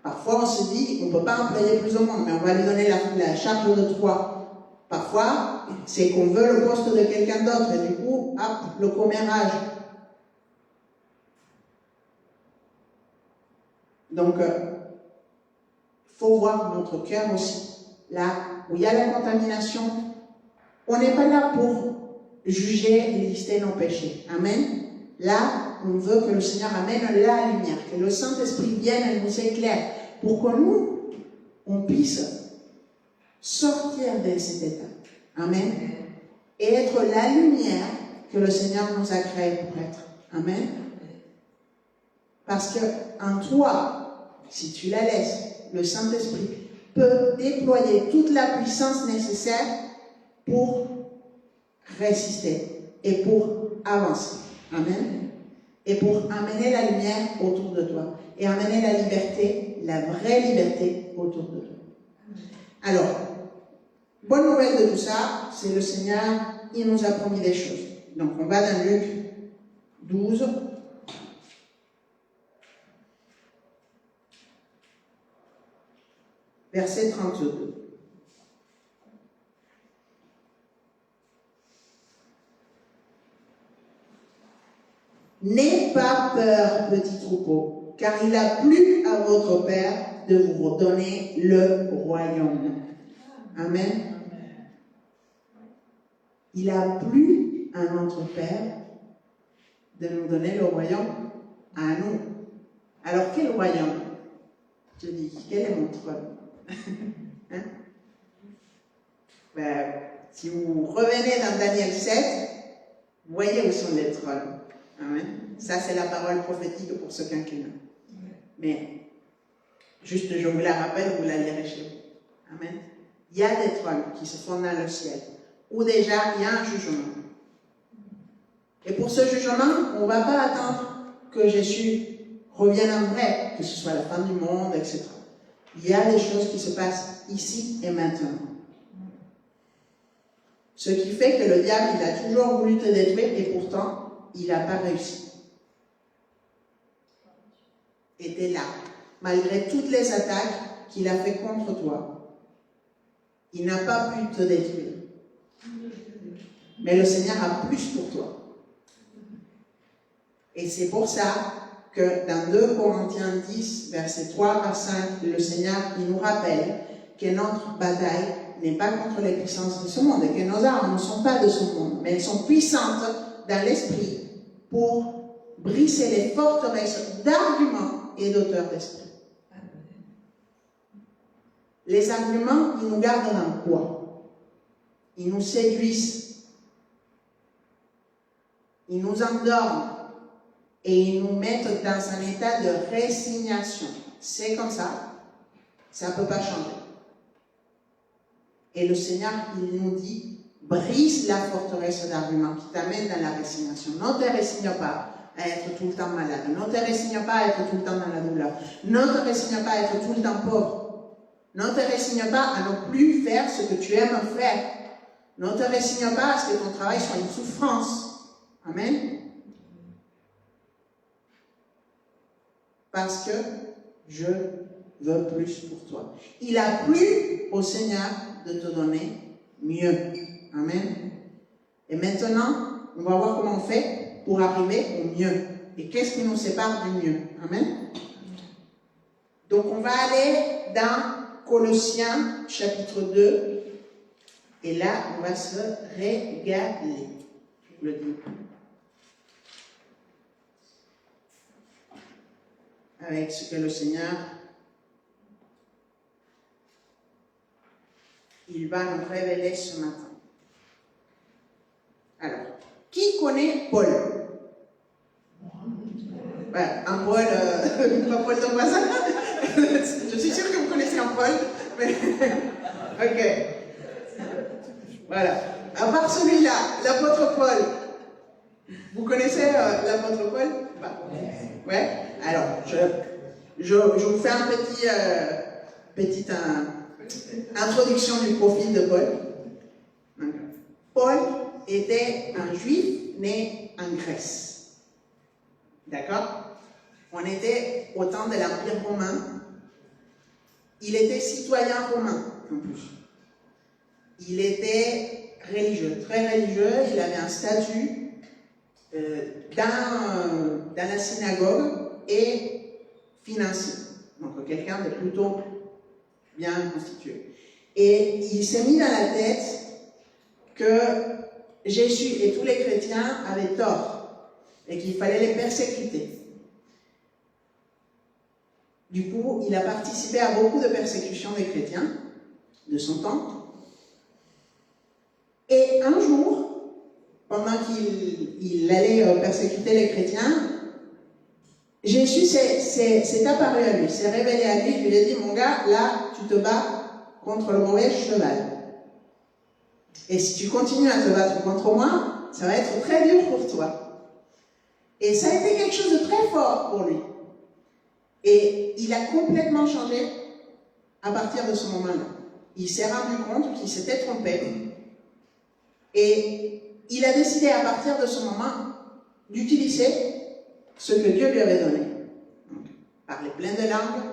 Parfois, on se dit, on ne peut pas employer plus au monde, mais on va lui donner la charge de 3. Parfois, c'est qu'on veut le poste de quelqu'un d'autre, et du coup, hop, le commérage. Donc, il faut voir notre cœur aussi. Là où il y a la contamination, on n'est pas là pour juger et lister nos péchés. Amen. Là, on veut que le Seigneur amène la lumière, que le Saint-Esprit vienne et nous éclaire pour que nous, on puisse sortir de cet état. Amen. Et être la lumière que le Seigneur nous a créée pour être. Amen. Parce que en toi, si tu la laisses, le Saint-Esprit peut déployer toute la puissance nécessaire pour résister et pour avancer. Amen. Et pour amener la lumière autour de toi. Et amener la liberté, la vraie liberté autour de toi. Alors, bonne nouvelle de tout ça, c'est le Seigneur, il nous a promis des choses. Donc, on va dans Luc 12. Verset 32. N'aie pas peur, petit troupeau, car il a plu à votre Père de vous donner le royaume. Amen. Il a plu à notre Père de nous donner le royaume à nous. Alors, quel royaume? Je dis, quel est mon trône? Hein? Si vous revenez dans Daniel 7, vous voyez où sont les trônes. Amen. Ça, c'est la parole prophétique pour ce quinquennat. Mais, juste je vous la rappelle, vous la lirez chez vous. Amen. Il y a des trônes qui se font dans le ciel, où déjà il y a un jugement. Et pour ce jugement, on ne va pas attendre que Jésus revienne en vrai, que ce soit la fin du monde, etc. Il y a des choses qui se passent ici et maintenant. Ce qui fait que le diable, il a toujours voulu te détruire et pourtant, il n'a pas réussi. Et tu es là, malgré toutes les attaques qu'il a fait contre toi. Il n'a pas pu te détruire. Mais le Seigneur a plus pour toi. Et c'est pour ça que dans 2 Corinthiens 10, versets 3 à 5, le Seigneur, il nous rappelle que notre bataille n'est pas contre les puissances de ce monde, et que nos armes ne sont pas de ce monde, mais elles sont puissantes dans l'esprit pour briser les forteresses d'arguments et d'auteurs d'esprit. Les arguments, ils nous gardent dans quoi? Ils nous séduisent, ils nous endorment, et ils nous mettent dans un état de résignation. C'est comme ça. Ça ne peut pas changer. Et le Seigneur, il nous dit, brise la forteresse d'arguments qui t'amène dans la résignation. Ne te résigne pas. à être tout le temps malade. Ne te résigne pas à être tout le temps dans la douleur. Ne te résigne pas à être tout le temps pauvre. Ne te résigne pas à ne plus faire ce que tu aimes faire. Ne te résigne pas à ce que ton travail soit une souffrance. Amen. Parce que je veux plus pour toi. Il a plu au Seigneur de te donner mieux. Amen. Et maintenant, on va voir comment on fait pour arriver au mieux. Et qu'est-ce qui nous sépare du mieux? Amen. Donc, on va aller dans Colossiens, chapitre 2. Et là, on va se régaler. Je vous le dis. Avec ce que le Seigneur, il va nous révéler ce matin. Alors, qui connaît Paul? Ouais, un Paul, pas Paul d'Ambassade. Je suis sûre que vous connaissez un Paul. Mais... ok. Voilà. À part celui-là, l'apôtre Paul. Vous connaissez l'apôtre Paul? Bah. Ouais. Alors, je vous fais un petite introduction du profil de Paul. Donc, Paul était un juif né en Grèce. D'accord? On était au temps de l'Empire romain. Il était citoyen romain, en plus. Il était religieux, très religieux. Il avait un statut dans la synagogue et financier. Donc, quelqu'un de plutôt bien constitué. Et il s'est mis dans la tête que Jésus et tous les chrétiens avaient tort et qu'il fallait les persécuter. Du coup, il a participé à beaucoup de persécutions des chrétiens de son temps. Et un jour, pendant qu'il allait persécuter les chrétiens, Jésus s'est apparu à lui, s'est révélé à lui, je lui ai dit, mon gars, là, tu te bats contre le mauvais cheval. Et si tu continues à te battre contre moi, ça va être très dur pour toi. Et ça a été quelque chose de très fort pour lui. Et il a complètement changé à partir de ce moment-là. Il s'est rendu compte qu'il s'était trompé. Et il a décidé à partir de ce moment d'utiliser ce que Dieu lui avait donné. Donc, parler plein de langues,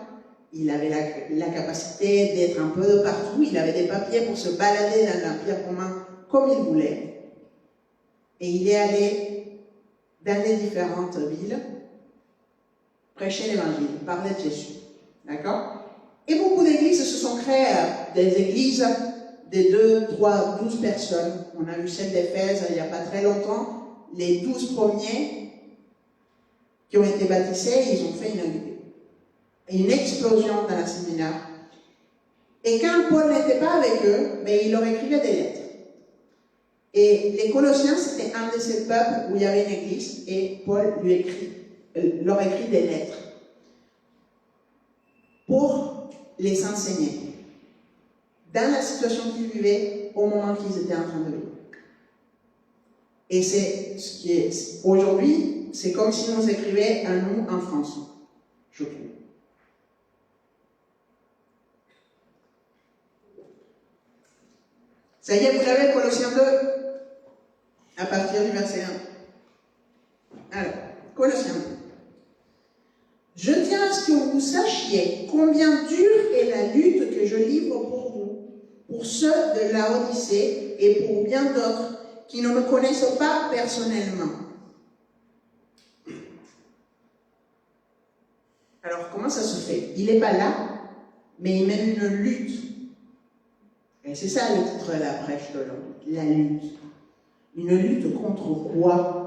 il avait la capacité d'être un peu de partout, il avait des papiers pour se balader dans l'Empire romain comme il voulait. Et il est allé dans les différentes villes prêcher l'évangile, parler de Jésus. D'accord? Et beaucoup d'églises se sont créées, des églises de 2, 3, 12 personnes. On a eu celle d'Éphèse il n'y a pas très longtemps. Les 12 premiers qui ont été baptisés, ils ont fait une explosion dans la séminaire. Et quand Paul n'était pas avec eux, mais il leur écrivait des lettres. Et les Colossiens, c'était un de ces peuples où il y avait une église, et Paul leur écrit des lettres pour les enseigner dans la situation qu'ils vivaient au moment qu'ils étaient en train de vivre. Et c'est ce qui est aujourd'hui, c'est comme si on écrivait à nous en France, je trouve. Ça y est, vous l'avez, Colossiens 2, à partir du verset 1. Alors, Colossiens 2. Je tiens à ce que vous sachiez combien dure est la lutte que je livre pour vous, pour ceux de Laodicée et pour bien d'autres qui ne me connaissent pas personnellement. Alors, comment ça se fait? Il n'est pas là, mais il mène une lutte. Et c'est ça le titre de la prêche d'aujourd'hui, la lutte. Une lutte contre quoi?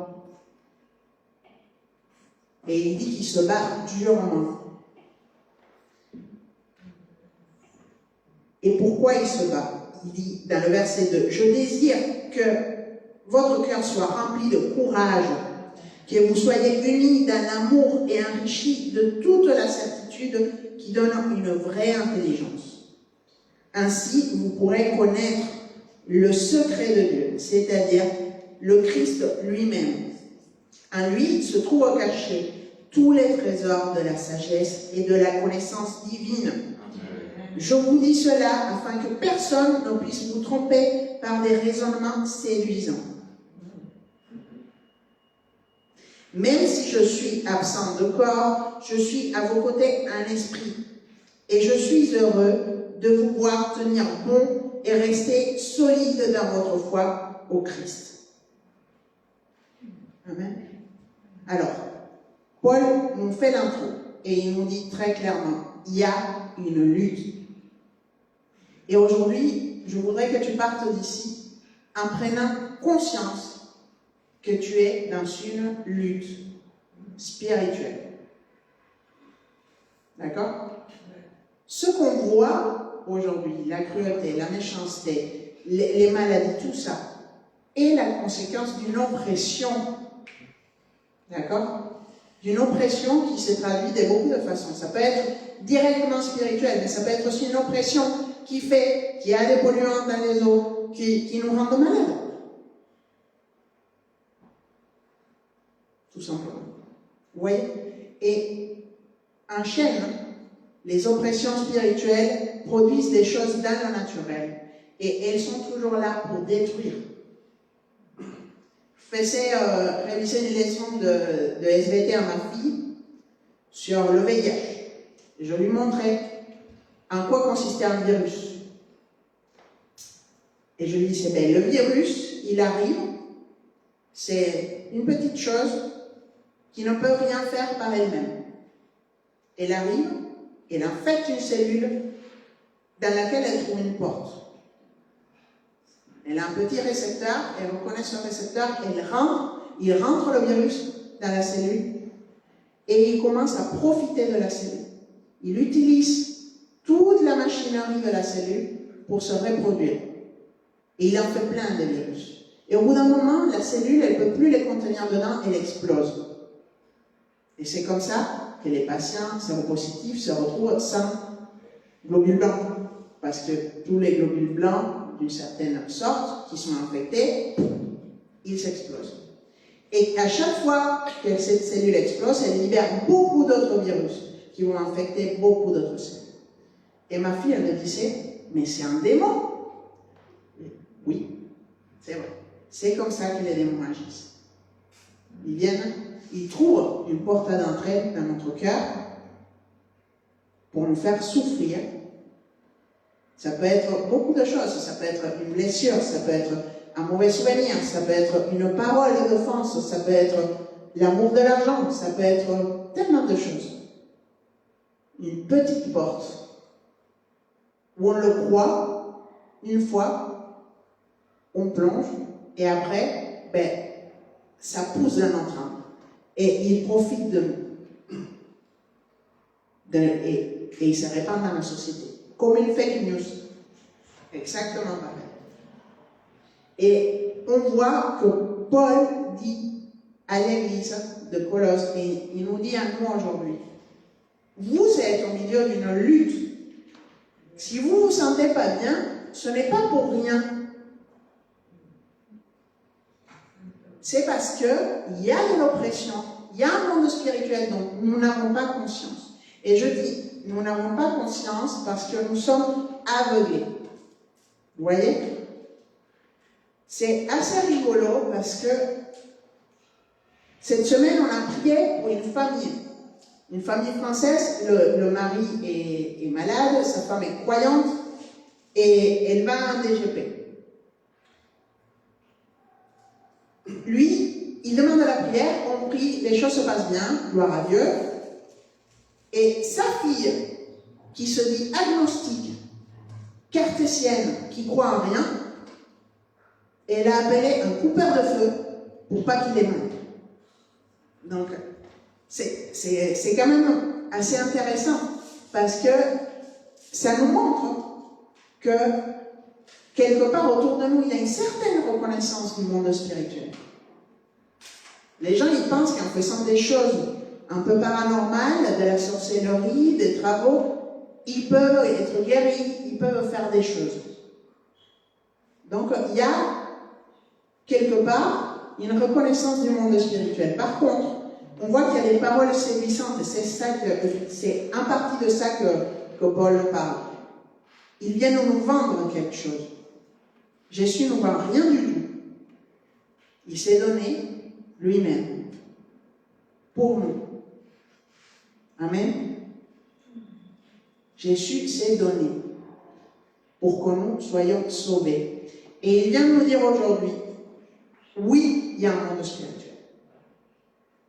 Et il dit qu'il se bat durement. Et pourquoi il se bat? Il dit dans le verset 2, « Je désire que votre cœur soit rempli de courage, que vous soyez unis dans l'amour et enrichis de toute la certitude qui donne une vraie intelligence. Ainsi, vous pourrez connaître le secret de Dieu, c'est-à-dire le Christ lui-même. En lui se trouvent cachés tous les trésors de la sagesse et de la connaissance divine. Je vous dis cela afin que personne ne puisse vous tromper par des raisonnements séduisants. Même si je suis absent de corps, je suis à vos côtés en esprit. Et je suis heureux de vous voir tenir bon et rester solide dans votre foi au Christ. Amen. Alors, Paul nous fait l'intro et il nous dit très clairement, il y a une lutte. Et aujourd'hui, je voudrais que tu partes d'ici en prenant conscience que tu es dans une lutte spirituelle. D'accord? Ce qu'on voit aujourd'hui, la cruauté, la méchanceté, les maladies, tout ça, est la conséquence d'une oppression. D'accord? D'une oppression qui s'est traduite de beaucoup de façons. Ça peut être directement spirituel, mais ça peut être aussi une oppression qui fait qu'il y a des polluants dans les eaux qui nous rendent malades. Tout simplement. Vous voyez? Et en chaîne, les oppressions spirituelles produisent des choses dans le naturel. Et elles sont toujours là pour détruire. Je faisais réviser une leçon de SVT à ma fille sur le VIH. Et je lui montrais en quoi consistait un virus. Et je lui disais, ben, le virus, il arrive, c'est une petite chose qui ne peut rien faire par elle-même. Elle arrive, elle infecte une cellule dans laquelle elle trouve une porte. Elle a un petit récepteur, elle reconnaît ce récepteur, il rentre le virus dans la cellule et il commence à profiter de la cellule. Il utilise toute la machinerie de la cellule pour se reproduire. Et il en fait plein de virus. Et au bout d'un moment, la cellule, elle ne peut plus les contenir dedans, elle explose. Et c'est comme ça que les patients séropositifs se retrouvent sans globules blancs. Parce que tous les globules blancs, d'une certaine sorte, qui sont infectés, ils s'explosent. Et à chaque fois que cette cellule explose, elle libère beaucoup d'autres virus qui vont infecter beaucoup d'autres cellules. Et ma fille, elle me disait, mais c'est un démon. Oui, c'est vrai. C'est comme ça que les démons agissent. Ils viennent, ils trouvent une porte d'entrée dans notre cœur pour nous faire souffrir. Ça peut être beaucoup de choses. Ça peut être une blessure, ça peut être un mauvais souvenir, ça peut être une parole d'offense, ça peut être l'amour de l'argent, ça peut être tellement de choses. Une petite porte où on le croit, une fois, on plonge, et après, ben, ça pousse dans notre âme. Et il profite de nous. Et il se répand dans la société. Comme une fake news. Exactement pareil. Et on voit que Paul dit à l'église de Colosse, et il nous dit à nous aujourd'hui, vous êtes au milieu d'une lutte. Si vous ne vous sentez pas bien, ce n'est pas pour rien. C'est parce qu'il y a de l'oppression, il y a un monde spirituel dont nous n'avons pas conscience. Et je dis, nous n'avons pas conscience parce que nous sommes aveuglés. Vous voyez? C'est assez rigolo parce que cette semaine, on a prié pour une famille française. Le mari est malade, sa femme est croyante et elle va à un DGP. Lui, il demande la prière, on prie, les choses se passent bien, gloire à Dieu. Et sa fille, qui se dit agnostique, cartésienne, qui croit en rien, elle a appelé un coupeur de feu pour pas qu'il les mange. Donc, c'est quand même assez intéressant parce que ça nous montre que quelque part autour de nous, il y a une certaine reconnaissance du monde spirituel. Les gens, ils pensent qu'en faisant des choses un peu paranormales, de la sorcellerie, des travaux, ils peuvent être guéris, ils peuvent faire des choses. Donc, il y a quelque part une reconnaissance du monde spirituel. Par contre, on voit qu'il y a des paroles séduisantes et c'est en partie de ça que Paul parle. Il vient nous vendre quelque chose. Jésus ne vend rien du tout. Il s'est donné lui-même pour nous. Amen. Jésus s'est donné pour que nous soyons sauvés. Et il vient nous dire aujourd'hui, oui, il y a un monde spirituel.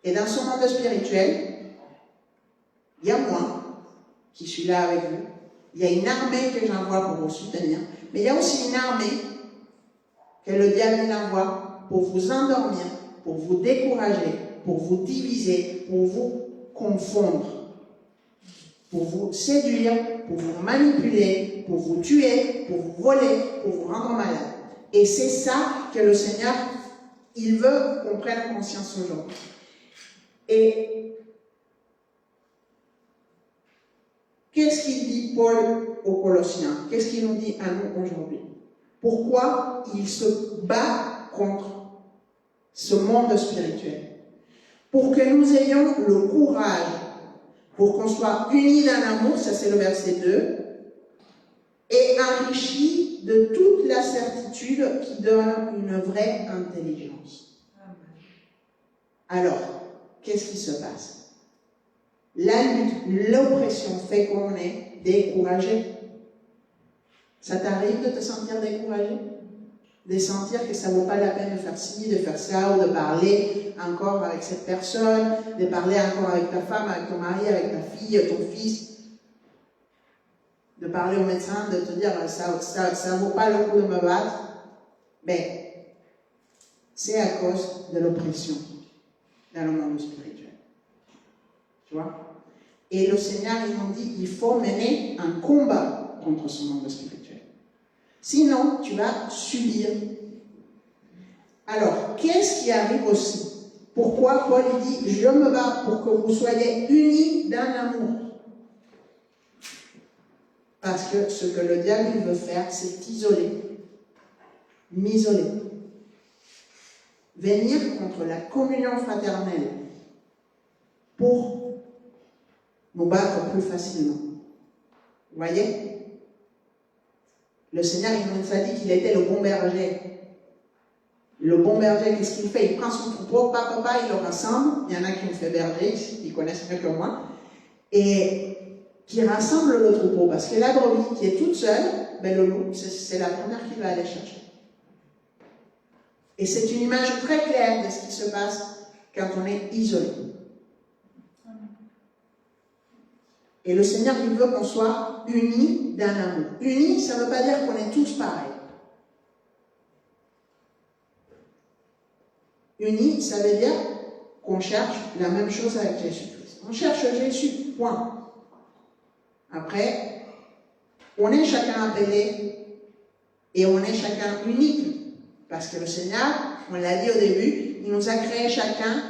Et dans ce monde spirituel, il y a moi qui suis là avec vous. Il y a une armée que j'envoie pour vous soutenir. Mais il y a aussi une armée que le diable envoie pour vous endormir, pour vous décourager, pour vous diviser, pour vous confondre, pour vous séduire, pour vous manipuler, pour vous tuer, pour vous voler, pour vous rendre malade. Et c'est ça que le Seigneur, il veut qu'on prenne conscience aujourd'hui. Et qu'est-ce qu'il dit Paul aux Colossiens? Qu'est-ce qu'il nous dit à nous aujourd'hui? Pourquoi il se bat contre ce monde spirituel? Pour que nous ayons le courage, pour qu'on soit unis dans l'amour, ça c'est le verset 2, et enrichis de toute la certitude qui donne une vraie intelligence. Alors, qu'est-ce qui se passe? La lutte, l'oppression fait qu'on est découragé. Ça t'arrive de te sentir découragé? De sentir que ça ne vaut pas la peine de faire ci, de faire ça, ou de parler encore avec cette personne, de parler encore avec ta femme, avec ton mari, avec ta fille, ton fils, de parler au médecin, de te dire ça ne vaut pas le coup de me battre. Mais c'est à cause de l'oppression dans le monde spirituel. Tu vois? Et le Seigneur, il nous dit, il faut mener un combat contre ce monde spirituel. Sinon, tu vas subir. Alors, qu'est-ce qui arrive aussi? Pourquoi Paul dit, je me bats pour que vous soyez unis dans l'amour? Parce que ce que le diable veut faire, c'est m'isoler. Venir contre la communion fraternelle pour nous battre plus facilement. Vous voyez? Le Seigneur, il nous a dit qu'il était le bon berger. Le bon berger, qu'est-ce qu'il fait? Il prend son troupeau, papa, il le rassemble. Il y en a qui ont fait berger ici, ils connaissent mieux que moi. Et qui rassemble le troupeau. Parce que la brebis qui est toute seule, ben le loup, c'est la première qu'il va aller chercher. Et c'est une image très claire de ce qui se passe quand on est isolé. Et le Seigneur, il veut qu'on soit unis dans l'amour. Unis, ça ne veut pas dire qu'on est tous pareils. Unis, ça veut dire qu'on cherche la même chose avec Jésus-Christ. On cherche Jésus, point. Après, on est chacun appelé et on est chacun unique. Parce que le Seigneur, on l'a dit au début, il nous a créés chacun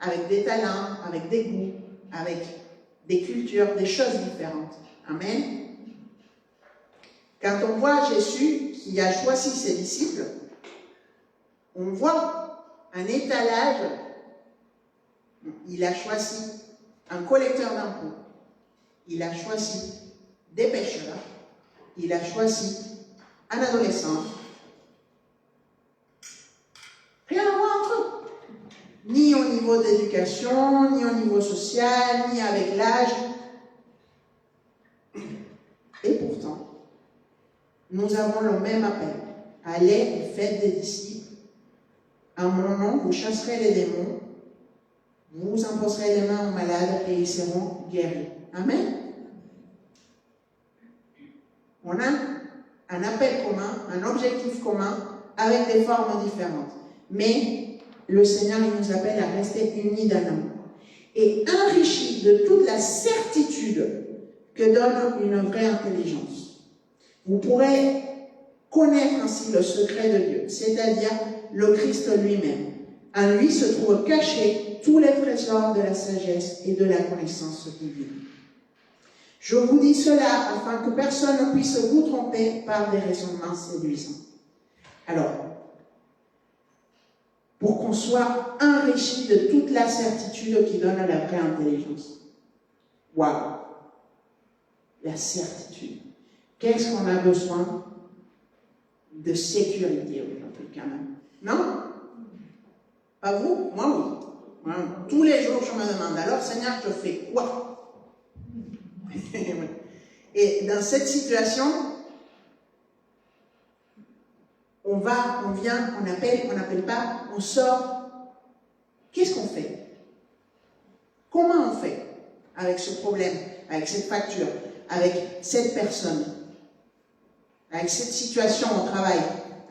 avec des talents, avec des goûts, avec des cultures, des choses différentes. Amen. Quand on voit Jésus qui a choisi ses disciples, on voit un étalage. Il a choisi un collecteur d'impôts. Il a choisi des pêcheurs. Il a choisi un adolescent. Rien à voir entre eux. Ni au niveau d'éducation, ni au niveau social, ni avec l'âge. Et pourtant, nous avons le même appel. Allez et faites des disciples. En mon nom, vous chasserez les démons, vous imposerez les mains aux malades et ils seront guéris. Amen. On a un appel commun, un objectif commun, avec des formes différentes. Mais le Seigneur, il nous appelle à rester unis dans l'amour. Et enrichis de toute la certitude que donne une vraie intelligence. Vous pourrez connaître ainsi le secret de Dieu, c'est-à-dire le Christ lui-même. En lui se trouvent cachés tous les trésors de la sagesse et de la connaissance divine. Je vous dis cela afin que personne ne puisse vous tromper par des raisonnements séduisants. Alors, pour qu'on soit enrichi de toute la certitude qui donne la vraie intelligence. Waouh! La certitude. Qu'est-ce qu'on a besoin de sécurité aujourd'hui quand même? Non? Pas vous? Moi oui. Moi, tous les jours je me demande, alors Seigneur, je fais quoi? Et dans cette situation, on n'appelle pas, on sort. Qu'est-ce qu'on fait? Comment on fait avec ce problème, avec cette facture, avec cette personne, avec cette situation au travail,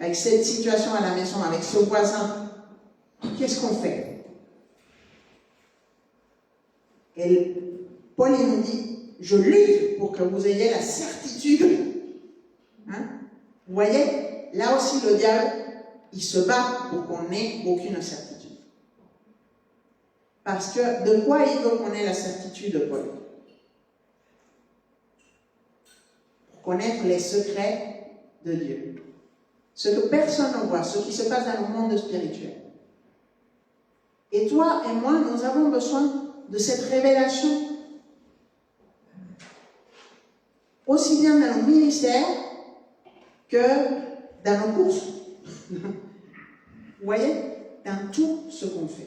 avec cette situation à la maison, avec ce voisin? Qu'est-ce qu'on fait? Et Paul il nous dit, je lutte pour que vous ayez la certitude. Hein? Vous voyez, là aussi le diable, il se bat pour qu'on n'ait aucune certitude. Parce que de quoi il veut qu'on ait la certitude, Paul? Pour connaître les secrets de Dieu. Ce que personne ne voit, ce qui se passe dans le monde spirituel. Et toi et moi, nous avons besoin de cette révélation. Aussi bien dans le ministère que dans nos courses. Vous voyez? Dans tout ce qu'on fait.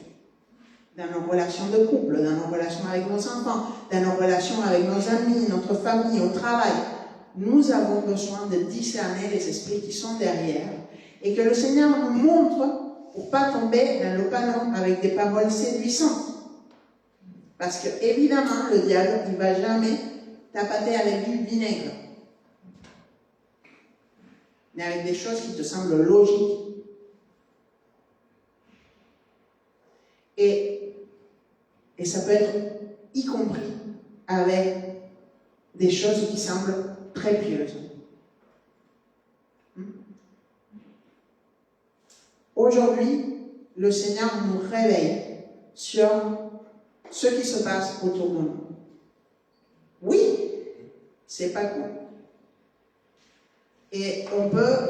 Dans nos relations de couple, dans nos relations avec nos enfants, dans nos relations avec nos amis, notre famille, au travail. Nous avons besoin de discerner les esprits qui sont derrière et que le Seigneur nous montre pour ne pas tomber dans le panneau avec des paroles séduisantes. Parce que, évidemment, le diable, il ne va jamais tapater avec du vinaigre. Mais avec des choses qui te semblent logiques. Et ça peut être y compris avec des choses qui semblent très pieuses. Aujourd'hui, le Seigneur nous réveille sur ce qui se passe autour de nous. Oui, c'est pas cool. Et on ne peut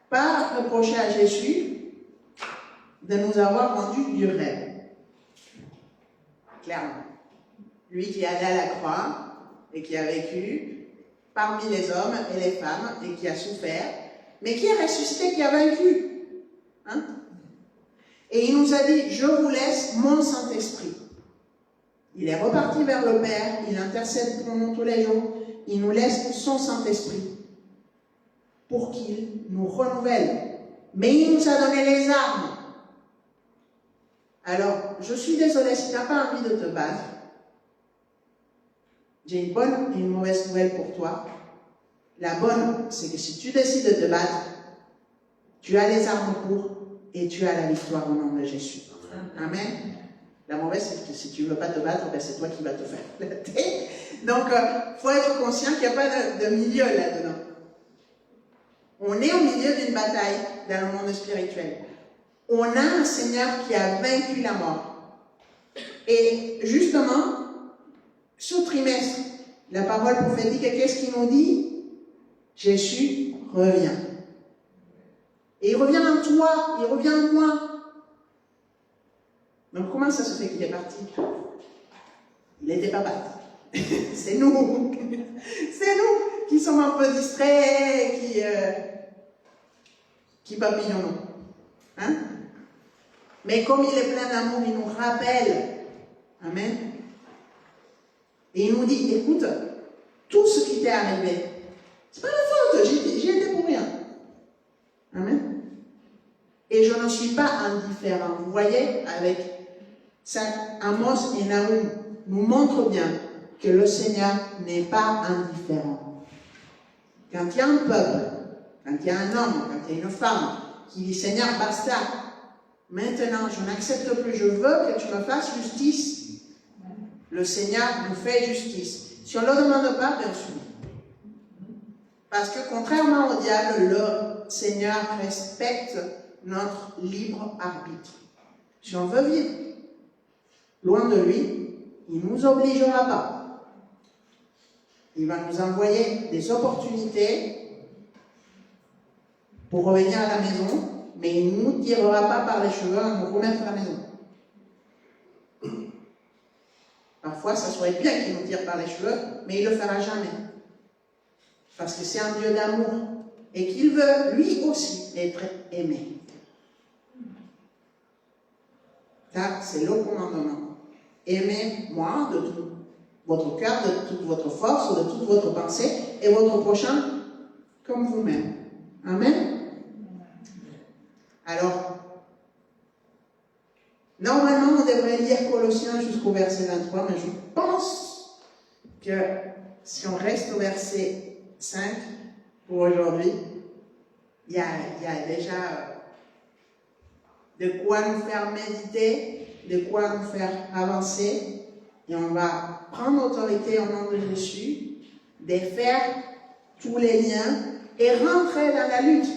pas reprocher à Jésus de nous avoir rendu du rêve. Clairement. Lui qui est allé à la croix et qui a vécu parmi les hommes et les femmes et qui a souffert, mais qui a ressuscité, qui a vaincu. Hein? Et il nous a dit, je vous laisse mon Saint-Esprit. Il est reparti vers le Père, il intercède pour nous tous les jours, il nous laisse son Saint-Esprit pour qu'il nous renouvelle. Mais il nous a donné les armes. Alors, je suis désolée, si tu n'as pas envie de te battre, j'ai une bonne et une mauvaise nouvelle pour toi. La bonne, c'est que si tu décides de te battre, tu as les armes pour et tu as la victoire au nom de Jésus. Amen. La mauvaise, c'est que si tu ne veux pas te battre, ben c'est toi qui vas te faire flatter. Donc, il faut être conscient qu'il n'y a pas de milieu là-dedans. On est au milieu d'une bataille dans le monde spirituel. On a un Seigneur qui a vaincu la mort. Et justement, ce trimestre, la parole prophétique, qu'est-ce qu'il nous dit? Jésus revient. Et il revient en toi, il revient en moi. Donc comment ça se fait qu'il est parti? Il n'était pas parti. C'est nous. C'est nous qui sommes un peu distraits, qui papillonnons. Hein? Mais comme il est plein d'amour, il nous rappelle. Amen. Et il nous dit, écoute, tout ce qui t'est arrivé, c'est pas ma faute, j'y étais pour rien. Amen. Et je ne suis pas indifférent. Vous voyez, avec ça, Amos et Nahum nous montrent bien que le Seigneur n'est pas indifférent. Quand il y a un peuple, quand il y a un homme, quand il y a une femme qui dit, Seigneur, basta, maintenant je n'accepte plus, je veux que tu me fasses justice. Le Seigneur nous fait justice. Si on ne le demande pas, bien sûr. Parce que contrairement au diable, le Seigneur respecte notre libre arbitre. Si on veut vivre loin de lui, il ne nous obligera pas. Il va nous envoyer des opportunités pour revenir à la maison, mais il ne nous tirera pas par les cheveux à nous remettre à la maison. Parfois, ça serait bien qu'il nous tire par les cheveux, mais il ne le fera jamais. Parce que c'est un Dieu d'amour et qu'il veut, lui aussi, être aimé. Ça, c'est le commandement. Aimez-moi de tout votre cœur, de toute votre force, de toute votre pensée, et votre prochain comme vous-même. Amen. Alors, normalement, on devrait lire Colossiens jusqu'au verset 23, mais je pense que si on reste au verset 5 pour aujourd'hui, il y a déjà de quoi nous faire méditer, de quoi nous faire avancer, et on va prendre autorité au nom de Jésus, défaire tous les liens et rentrer dans la lutte.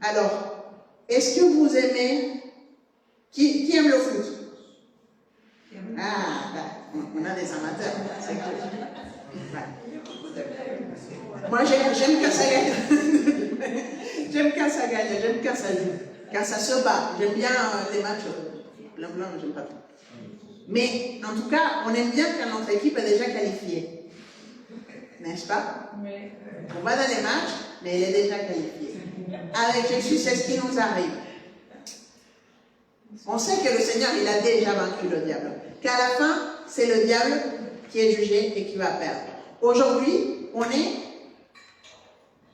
Alors, est-ce que vous aimez... Qui aime le foot? Ah, ben, on a des amateurs, c'est cool. Ouais. Moi, j'aime quand ça gagne. J'aime quand ça gagne, j'aime quand ça joue, quand ça se bat. J'aime bien les matchs blanc, j'aime pas trop. Mais en tout cas, on aime bien quand notre équipe est déjà qualifiée. N'est-ce pas? On va dans les matchs, mais elle est déjà qualifiée. Avec Jésus, c'est ce qui nous arrive. On sait que le Seigneur, il a déjà vaincu le diable. Qu'à la fin, c'est le diable qui est jugé et qui va perdre. Aujourd'hui, on est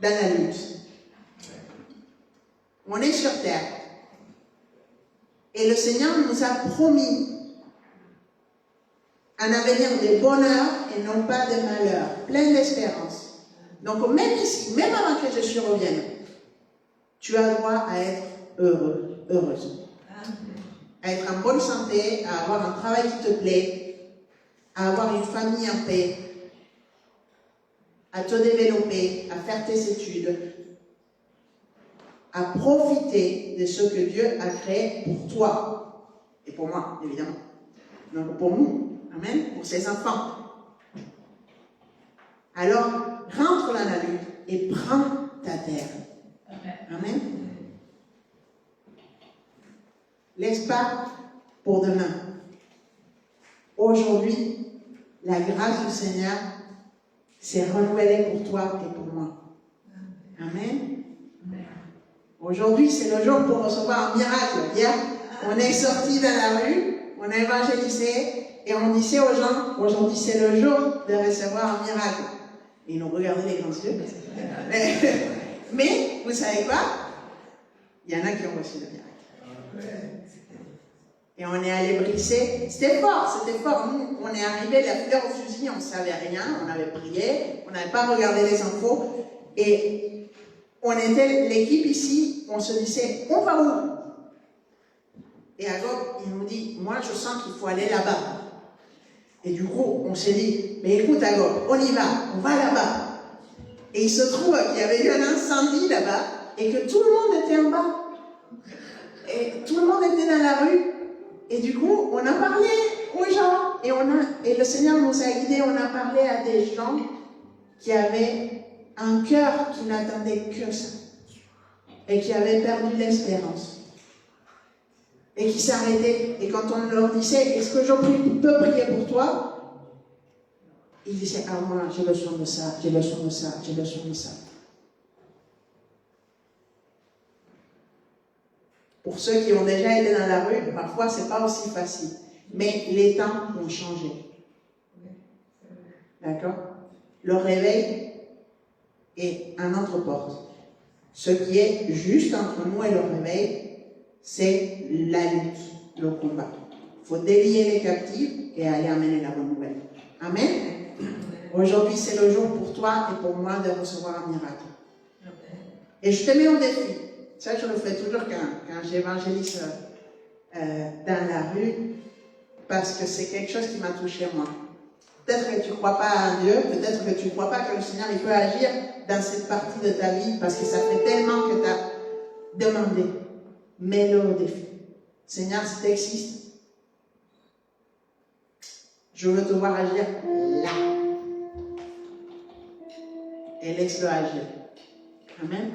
dans la lutte. On est sur terre. Et le Seigneur nous a promis un avenir de bonheur et non pas de malheur, plein d'espérance. Donc même ici, même avant que Jésus revienne, tu as droit à être heureux, heureuse. À être en bonne santé, à avoir un travail qui te plaît, à avoir une famille en paix, à te développer, à faire tes études, à profiter de ce que Dieu a créé pour toi et pour moi, évidemment. Donc pour nous, amen, pour ses enfants. Alors, rentre dans la lutte et prends ta terre. Amen. Laisse pas pour demain. Aujourd'hui, la grâce du Seigneur s'est renouvelée pour toi et pour moi. Amen. Aujourd'hui, c'est le jour pour recevoir un miracle. Hier, on est sorti dans la rue, on a évangélisé et on disait aux gens, aujourd'hui, c'est le jour de recevoir un miracle. Et ils nous regardaient les grands yeux. Mais, vous savez quoi? Il y en a qui ont reçu le miracle. Et on est allé briser. C'était fort. Nous, on est arrivé, la fleur au fusil, on ne savait rien, on avait prié, on n'avait pas regardé les infos. Et on était, l'équipe ici, on se disait, on va où? Et Agop, il nous dit, moi je sens qu'il faut aller là-bas. Et du coup, on s'est dit, mais écoute Agop, on y va, on va là-bas. Et il se trouve qu'il y avait eu un incendie là-bas et que tout le monde était en bas. Et tout le monde était dans la rue. Et du coup, on a parlé aux gens. Et le Seigneur nous a guidés. On a parlé à des gens qui avaient un cœur qui n'attendait que ça. Et qui avaient perdu l'espérance. Et qui s'arrêtaient. Et quand on leur disait, est-ce que je peux prier pour toi? Ils disaient, ah moi, j'ai besoin de ça, j'ai besoin de ça, j'ai besoin de ça. Pour ceux qui ont déjà été dans la rue, parfois c'est pas aussi facile. Mais les temps ont changé. D'accord? Le réveil est à notre porte. Ce qui est juste entre nous et le réveil, c'est la lutte, le combat. Il faut délier les captifs et aller amener la bonne nouvelle. Amen? Aujourd'hui, c'est le jour pour toi et pour moi de recevoir un miracle. Et je te mets au défi. Ça, je le fais toujours quand j'évangélise dans la rue, parce que c'est quelque chose qui m'a touché moi. Peut-être que tu ne crois pas à Dieu, peut-être que tu ne crois pas que le Seigneur il peut agir dans cette partie de ta vie, parce que ça fait tellement que tu as demandé. Mets-le au défi. Seigneur, si tu existes, je veux te voir agir là. Et laisse-le agir. Amen.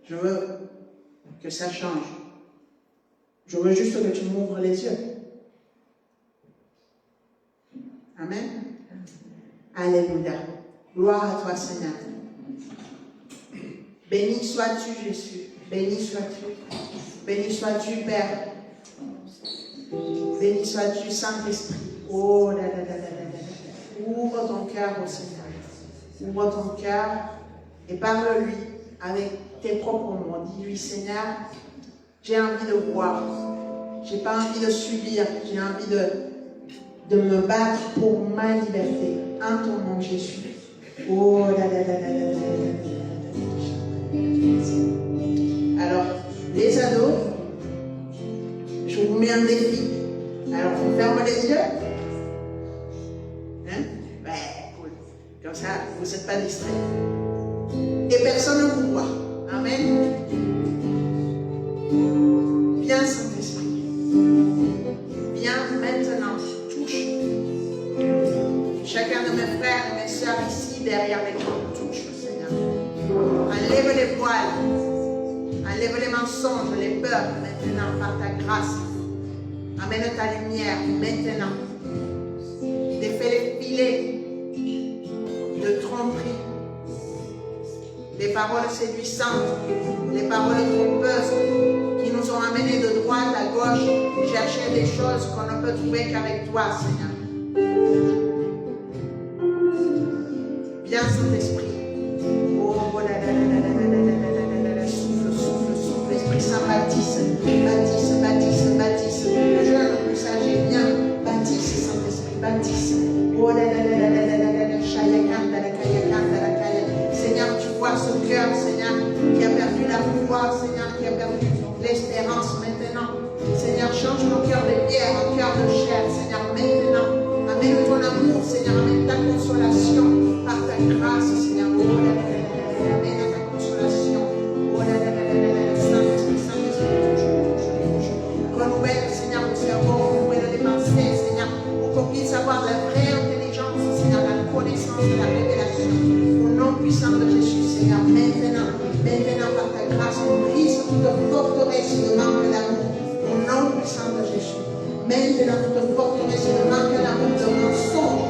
Je veux que ça change. Je veux juste que tu m'ouvres les yeux. Amen. Alléluia. Gloire à toi, Seigneur. Béni sois-tu, Jésus. Béni sois-tu. Béni sois-tu, Père. Béni sois-tu, Saint-Esprit. Oh là là là là là. Ouvre ton cœur au Seigneur. Ouvre ton cœur et parle-lui avec tes propres mots. Dis-lui, Seigneur, j'ai envie de voir. J'ai pas envie de subir. J'ai envie de me battre pour ma liberté. En ton nom, Jésus. Oh là là là là là là là. Alors, les ados, je vous mets un défi. Alors, on ferme les yeux. Hein? Ben, cool. Comme ça, vous n'êtes pas distraits. Et personne ne vous voit. Amen. Viens, Saint-Esprit. Viens maintenant. Touche. Chacun de mes frères et mes sœurs ici, derrière l'écran, touche, Seigneur. Enlève les voiles. Enlève les mensonges, les peurs, maintenant, par ta grâce. Amène ta lumière, maintenant. Défais les filets de tromperie. Les paroles séduisantes, les paroles trompeuses qui nous ont amenés de droite à gauche, chercher des choses qu'on ne peut trouver qu'avec toi, Seigneur. Viens, Saint-Esprit. Oh, là, là, là, là, là, là, là, là, là, souffle, souffle, souffle. Esprit Saint, bâtisse, bâtisse, bâtisse, bâtisse. Le jeune, le plus âgé, viens, bâtisse, Saint-Esprit, bâtisse. Oh, là, là, là, là, là, là, là, là, chayakanda, la kayakanda, la kaya. Seigneur, tu vois ce cœur, Seigneur, qui a perdu la foi, Seigneur, qui a perdu l'espérance maintenant. Seigneur, change nos cœurs de pierre en cœur de chair, Seigneur, maintenant. Amène ton amour, Seigneur, amène ta consolation par ta grâce, Seigneur. Oh là là là là, amène ta consolation. Oh là là là là là, Saint-Esprit, Saint-Esprit, touche. Renouvelle, Seigneur, mon cerveau, renouvelle les pensées, Seigneur, pour qu'on puisse avoir la vraie intelligence, Seigneur, la connaissance de la révélation. Au nom puissant de Jésus, Seigneur, maintenant, par ta grâce, on brise toute forteresse de manque d'amour. Au nom puissant de Jésus. Maintenant, toute forteresse de manque d'amour, de mensonge.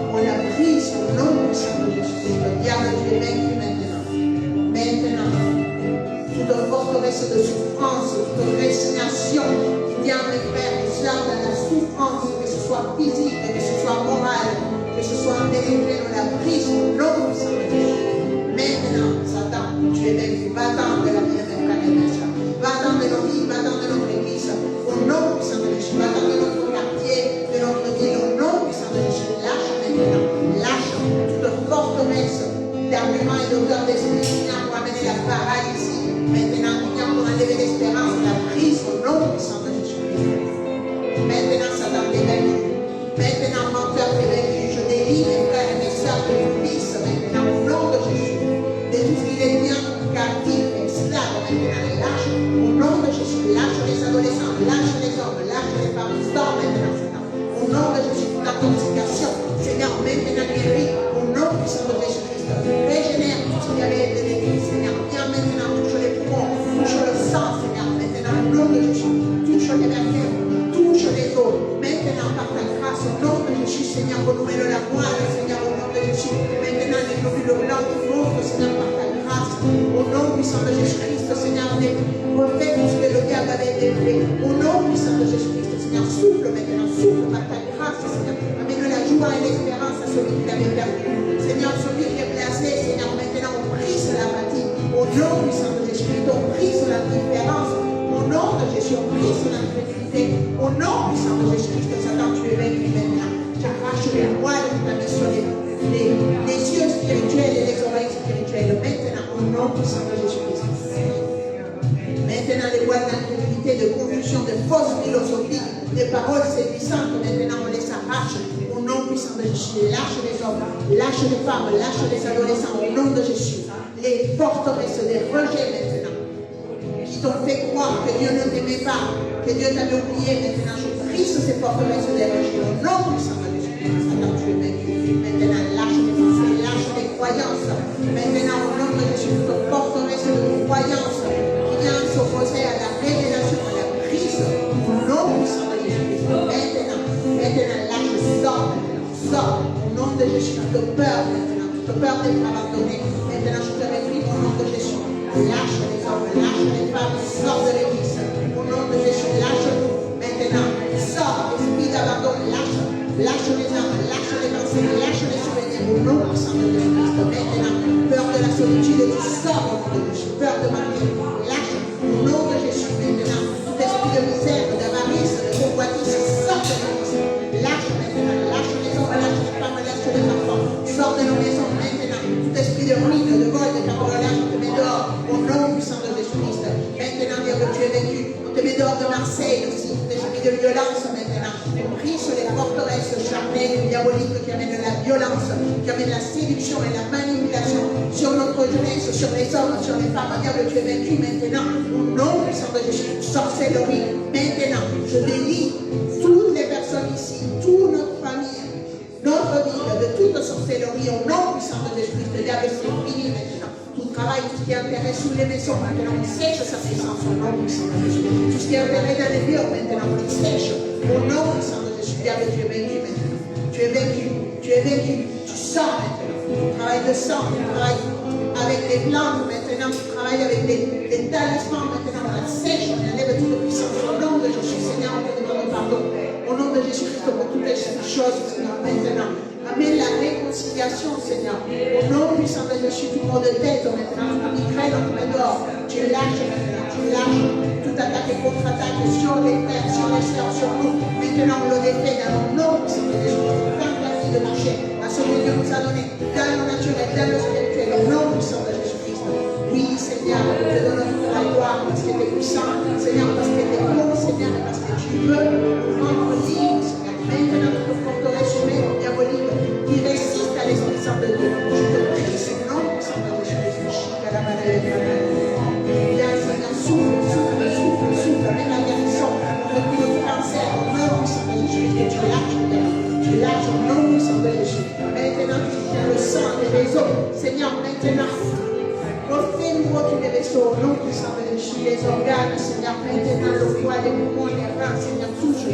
On la brise au nom puissant de Jésus. Le diable, tu es vaincu maintenant. Maintenant, toute forteresse de souffrance, toute résignation qui tient mes frères et sœurs dans la souffrance, que ce soit physique, que ce soit morale, que ce soit intellectuel, on la brise au nom puissant de Jésus. Maintenant, Satan, tu es vaincu. Va-t'en de la vie de mes frères et mes sœurs. Va-t'en de nos vies, va-t'en de notre église. Au nom puissant de Jésus. Va-t'en de notre quartier, de notre ville. Au nom puissant de Jésus. Lâche maintenant. Lâche toute forteresse d'arguments et d'auteurs d'esprit qui vient pour amener la paralysie. Maintenant, qui vient pour enlever l'espérance, la prise au nom puissant de Jésus. Maintenant, Satan est vaincu. Maintenant, menteur est vaincu. Je délie mes frères et mes sœurs de mon fils. Maintenant, au nom de Jésus. De tout ce qui est bien, captif, esclave, maintenant, lâche. Au nom de Jésus, lâche les adolescents, lâche les hommes, lâche les femmes. Sors maintenant, Satan. Au nom de Jésus, toute intoxication. Seigneur, maintenant, guéris. Au nom puissant de Jésus-Christ. Régénère tout ce qui avait été détruit, Seigneur. Viens maintenant, touche les poumons, touche le sang, Seigneur. Maintenant, au nom de Jésus, touche les mercures, touche les os. Maintenant, par ta grâce, au nom de Jésus, Seigneur, renouvelle la voile, Seigneur, au nom de Jésus. Maintenant, les globules blancs qui montent, Seigneur, par ta grâce. Au nom puissant de Jésus-Christ, Seigneur, refais tout ce que le diable avait détruit. Au nom puissant de Jésus-Christ, Seigneur, souffle maintenant, souffle par ta grâce, Seigneur. Amène la joie et l'espérance à celui qui l'avait perdu. Seigneur, celui qui est placé, Seigneur, maintenant, on brise l'apathie. Au nom puissant de Jésus-Christ, on brise l'indifférence. Au nom de Jésus, on brise l'incrédulité. Au nom puissant de Jésus-Christ, Satan, tu es vaincu maintenant. Tu arraches les voiles que tu as mis sur les yeux spirituels et les oreilles spirituelles. Maintenant, au nom puissant de Jésus-Christ. Maintenant, les voiles d'incrédulité, de confusion, de fausses philosophies, des paroles séduisantes, maintenant, on les arrache. Au nom puissant de Jésus, lâche les hommes, lâche les femmes, lâche les adolescents. Au nom de Jésus, les forteresses des rejets maintenant, qui t'ont fait croire que Dieu ne t'aimait pas, que Dieu t'avait oublié. Maintenant, je brise ces forteresses des rejets. Au nom puissant de Jésus, Satan, tu es vaincu. Maintenant, lâche les pensées, lâche les croyances. Maintenant, au nom de Jésus, toute forteresse de croyances qui vient de Jésus, toute peur maintenant, toute peur d'être abandonné. Maintenant, je te récris au nom de Jésus. Lâche les hommes, lâche les femmes, sors de l'église. Au nom de Jésus, lâche-nous maintenant. Sors, esprit d'abandon, lâche. Lâche les hommes, lâche les pensées, lâche les souvenirs. Au nom puissant de Jésus-Christ. Maintenant, peur de la solitude, tu sors au nom de Jésus. Peur de manquer, lâche. Au nom de Jésus, maintenant, tout esprit de misère, d'avarice, de convoitise, sors de l'église. Lâche maintenant, lâche les hommes, lâche les femmes, lâche les enfants. Sors de nos maisons maintenant. Tout esprit de ruine, de vol, de cambriolage, on te met dehors. Au nom puissant de Jésus-Christ. Maintenant, dire que tu es vaincu. On te met dehors de Marseille aussi. Tout esprit de violence maintenant. On prie sur les forteresses charnelles et diaboliques qui amènent la violence, qui amènent la séduction et la manipulation sur notre jeunesse, sur les hommes, sur les femmes. Diable, tu es vaincu maintenant. Au nom puissant de Jésus. Sorcellerie. Maintenant, je délie toutes les personnes ici, toute notre famille, notre vie, de toute sorcellerie, au nom puissant de Jésus-Christ. Le diable est fini maintenant. Tout travail, tout ce qui est enterré sous les maisons, maintenant on sèche sa puissance au nom puissant de Jésus. Tout ce qui est enterré dans les murs, maintenant on le sèche au nom puissant de Jésus. Diable, tu es vaincu maintenant. Tu es vaincu, tu es vaincu. Tu sors maintenant. Tu travailles de sang, tu travailles avec les plantes maintenant, tu travailles avec les talismans maintenant. On la sèche, on enlève toute puissance au nom de Jésus. Seigneur, on te demande pardon. Au nom de Jésus-Christ, pour toutes les choses, Seigneur, maintenant. Amène la réconciliation, Seigneur. Au nom puissant de Jésus, tout monde de tête, maintenant, tu migraines, on te met dehors. Tu lâches maintenant, tu lâches toute attaque et contre-attaque sur les frères, sur les sœurs, sur nous. Maintenant, on le défait dans le nom puissant de Jésus. Plein de marcher à ce que Dieu nous a donné, dans le naturel, dans le spirituel, au nom puissant de Jésus-Christ. Oui, Seigneur, on te donne toute la gloire parce que tu es puissant, Seigneur, parce que tu es bon, Seigneur, et parce que tu veux nous rendre libres, Seigneur. Maintenant, notre forteresse humaine, diabolique, qui résiste à l'Esprit Saint de Dieu. Je te prie, ce nom, Saint de Jésus, à la maladie. Viens, Seigneur, souffle, souffle, souffle, souffle, même la guérison, depuis notre cancer, au nom, Saint de Jésus, que tu lâches au nom, Saint de Jésus. Maintenant, tu tiens le sang des vaisseaux, Seigneur, maintenant. Refais-nous les vaisseaux, au nom puissant de Jésus, les organes, Seigneur, maintenant le foie, les poumons, les reins, Seigneur, touche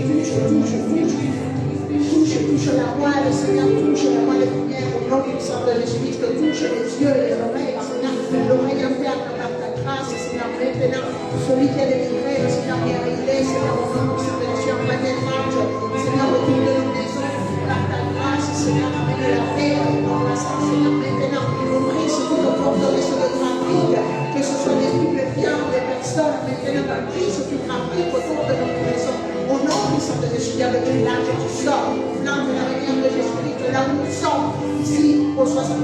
la moelle, Seigneur, touche la moelle lumière, au nom puissant de Jésus, touche les yeux, les oreilles, Seigneur, l'oreille interne par ta grâce, Seigneur, maintenant, celui qui a des migraines, Seigneur, qui a réglé, Seigneur, au nom puissant de Jésus, en plein étrange, Seigneur, retourne de nos maisons, par ta grâce, Seigneur, amène la paix, dans la sang, Seigneur, maintenant, on prie sur toute forteresse de trafic, que ce soit des couples bien, des personnes, maintenant, on prie sur tout trafic autour de notre maison, au nom puissant de Jésus, avec une large, tu sors, l'âme de la rivière de Jésus-Christ, là où nous sommes, ici, au 75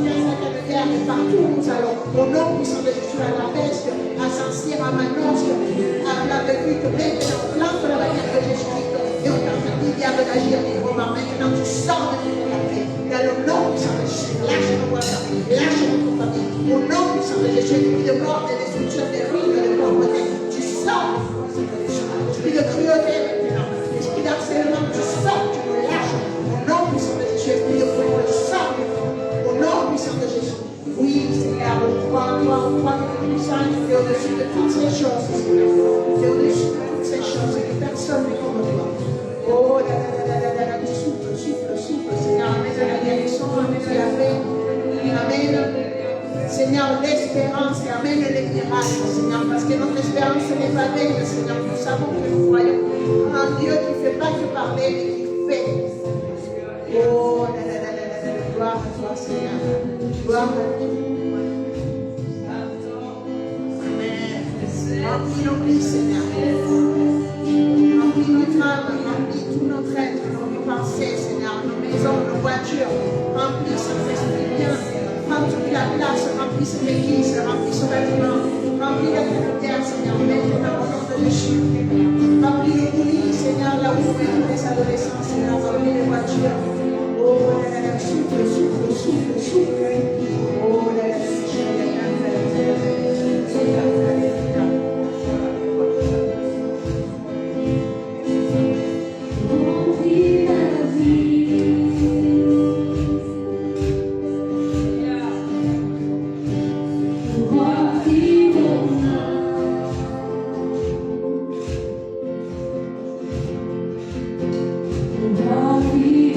guerre, et partout où nous allons, au nom puissant de Jésus, à la peste, à Saint-Cyr, à Manos, à la Belgique, maintenant, plante la bannière de Jésus-Christ, et on t'interdit, diable, d'agir librement, maintenant, tu sors de toute la paix, dans le nom puissant de Jésus, lâche nos voisins, lâche notre famille, au nom puissant de Jésus, esprit de mort, de destruction, de ruines, de pauvreté, tu sors, esprit de cruauté, maintenant, esprit d'harcèlement, tu sors, tu nous lâches, au nom puissant de Jésus, esprit de folie, tu sors, au nom puissant de Jésus. Oui, Seigneur, on croit que tu es puissant, tu es au-dessus de toutes ces choses, Seigneur. Tu es au-dessus de toutes ces choses, et que personne n'est comme toi. Oh, souffle, Seigneur, amène la guérison, amène la paix, amène, Seigneur, l'espérance et amène les miracles, Seigneur, parce que notre espérance n'est pas vaine, Seigneur, nous savons que nous croyons en Dieu qui ne fait pas que parler, mais qui fait. Oh, gloire à toi, Seigneur. Gloire à Dieu. Amen. Remplis nos vies, Seigneur. Remplis notre âme, remplis tout notre être, nos pensées, Seigneur, nos maisons, nos voitures. Remplis cet esprit bien. Prends toute la place, remplis cette église, remplis ce bâtiment. Remplis la terre, Seigneur, maintenant au nom de Jésus. Remplis les coulisses, Seigneur, là où nous mettons les adolescents, Seigneur, remplis les voitures. Oh, souffle. Oh, Remplis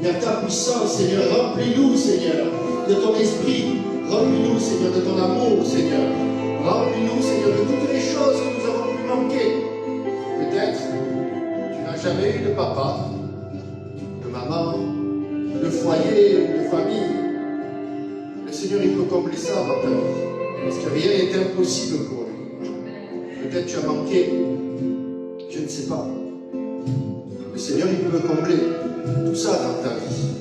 vers ta puissance, Seigneur. Remplis-nous, Seigneur, de ton esprit. Remplis-nous, Seigneur, de ton amour, Seigneur. Remplis-nous, Seigneur, de toutes les choses que nous avons pu manquer. Peut-être tu n'as jamais eu de papa, de maman, de foyer, de famille. Le Seigneur, il peut combler ça dans ta vie. Parce que rien n'est impossible pour lui. Peut-être tu as manqué, je ne sais pas. Le Seigneur, il peut combler tout ça dans ta vie.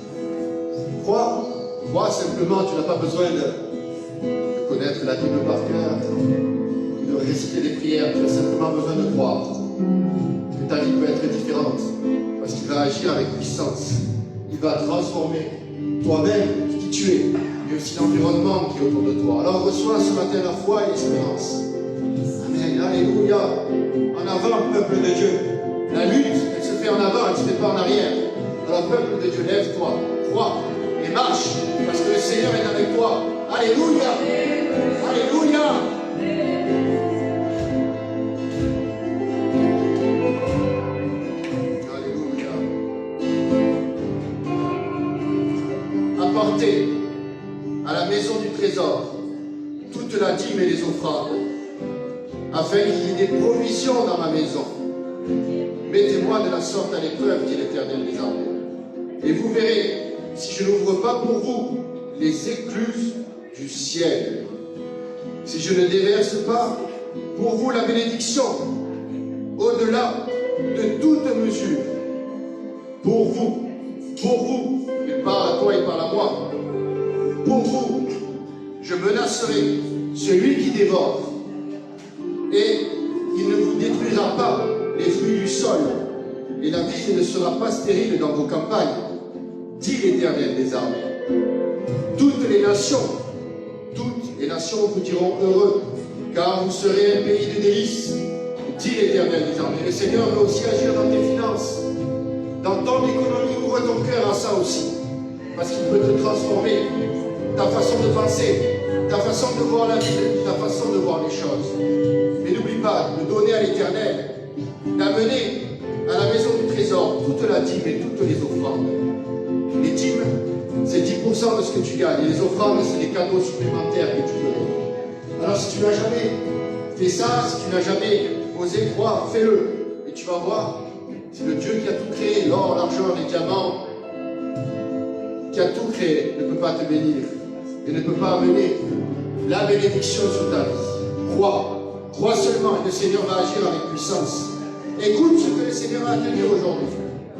Crois simplement, tu n'as pas besoin de connaître la Bible par cœur, de réciter des prières, tu as simplement besoin de croire que ta vie peut être différente, parce qu'il va agir avec puissance. Il va transformer toi-même, qui tu es, mais aussi l'environnement qui est autour de toi. Alors reçois ce matin la foi et l'espérance. Amen, alléluia. En avant, peuple de Dieu. La lutte, elle se fait en avant, elle ne se fait pas en arrière. Alors peuple de Dieu, lève-toi, crois et marche, parce que le Seigneur est avec toi. Alléluia. Alléluia. Alléluia. Apportez à la maison du trésor toute la dîme et les offrandes, afin qu'il y ait des provisions dans ma maison. Mettez-moi de la sorte à l'épreuve, dit l'Éternel des armées. Et vous verrez, si je n'ouvre pas pour vous les écluses du ciel, si je ne déverse pas pour vous la bénédiction, au-delà de toute mesure, pour vous, il parle à toi, il parle à moi, pour vous, je menacerai celui qui dévore, et il ne vous détruira pas les fruits du sol, et la vigne ne sera pas stérile dans vos campagnes, dit l'Éternel des armées. Toutes les nations vous diront heureux, car vous serez un pays de délices, dit l'Éternel des armées. Le Seigneur veut aussi agir dans tes finances, dans ton économie. Ouvre ton cœur à ça aussi, parce qu'il peut te transformer, ta façon de penser, ta façon de voir la vie, ta façon de voir les choses. Mais n'oublie pas de donner à l'Éternel, d'amener à la maison du trésor toute la dîme et toutes les offrandes. Les dîmes, c'est 10% de ce que tu gagnes. Et les offrandes, c'est des cadeaux supplémentaires que tu peux donner. Alors si tu n'as jamais fait ça, si tu n'as jamais osé croire, fais-le. Et tu vas voir, c'est le Dieu qui a tout créé, l'or, l'argent, les diamants, qui a tout créé, ne peut pas te bénir et ne peut pas amener la bénédiction sur ta vie. Crois seulement, et le Seigneur va agir avec puissance. Écoute ce que le Seigneur a à te dire aujourd'hui.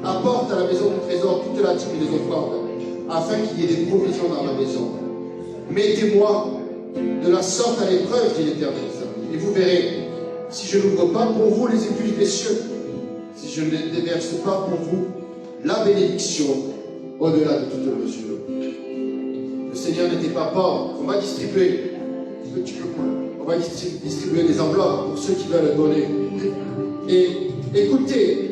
Apporte à la maison du trésor toute la dîme et les offrandes, afin qu'il y ait des provisions dans ma maison. Mettez-moi de la sorte à l'épreuve, dit l'Éternel. Et vous verrez, si je n'ouvre pas pour vous les écluses des cieux, si je ne déverse pas pour vous la bénédiction au-delà de toute mesure. Le Seigneur n'était pas pauvre. On va distribuer ce que tu peux. On va distribuer des enveloppes pour ceux qui veulent donner. Et écoutez.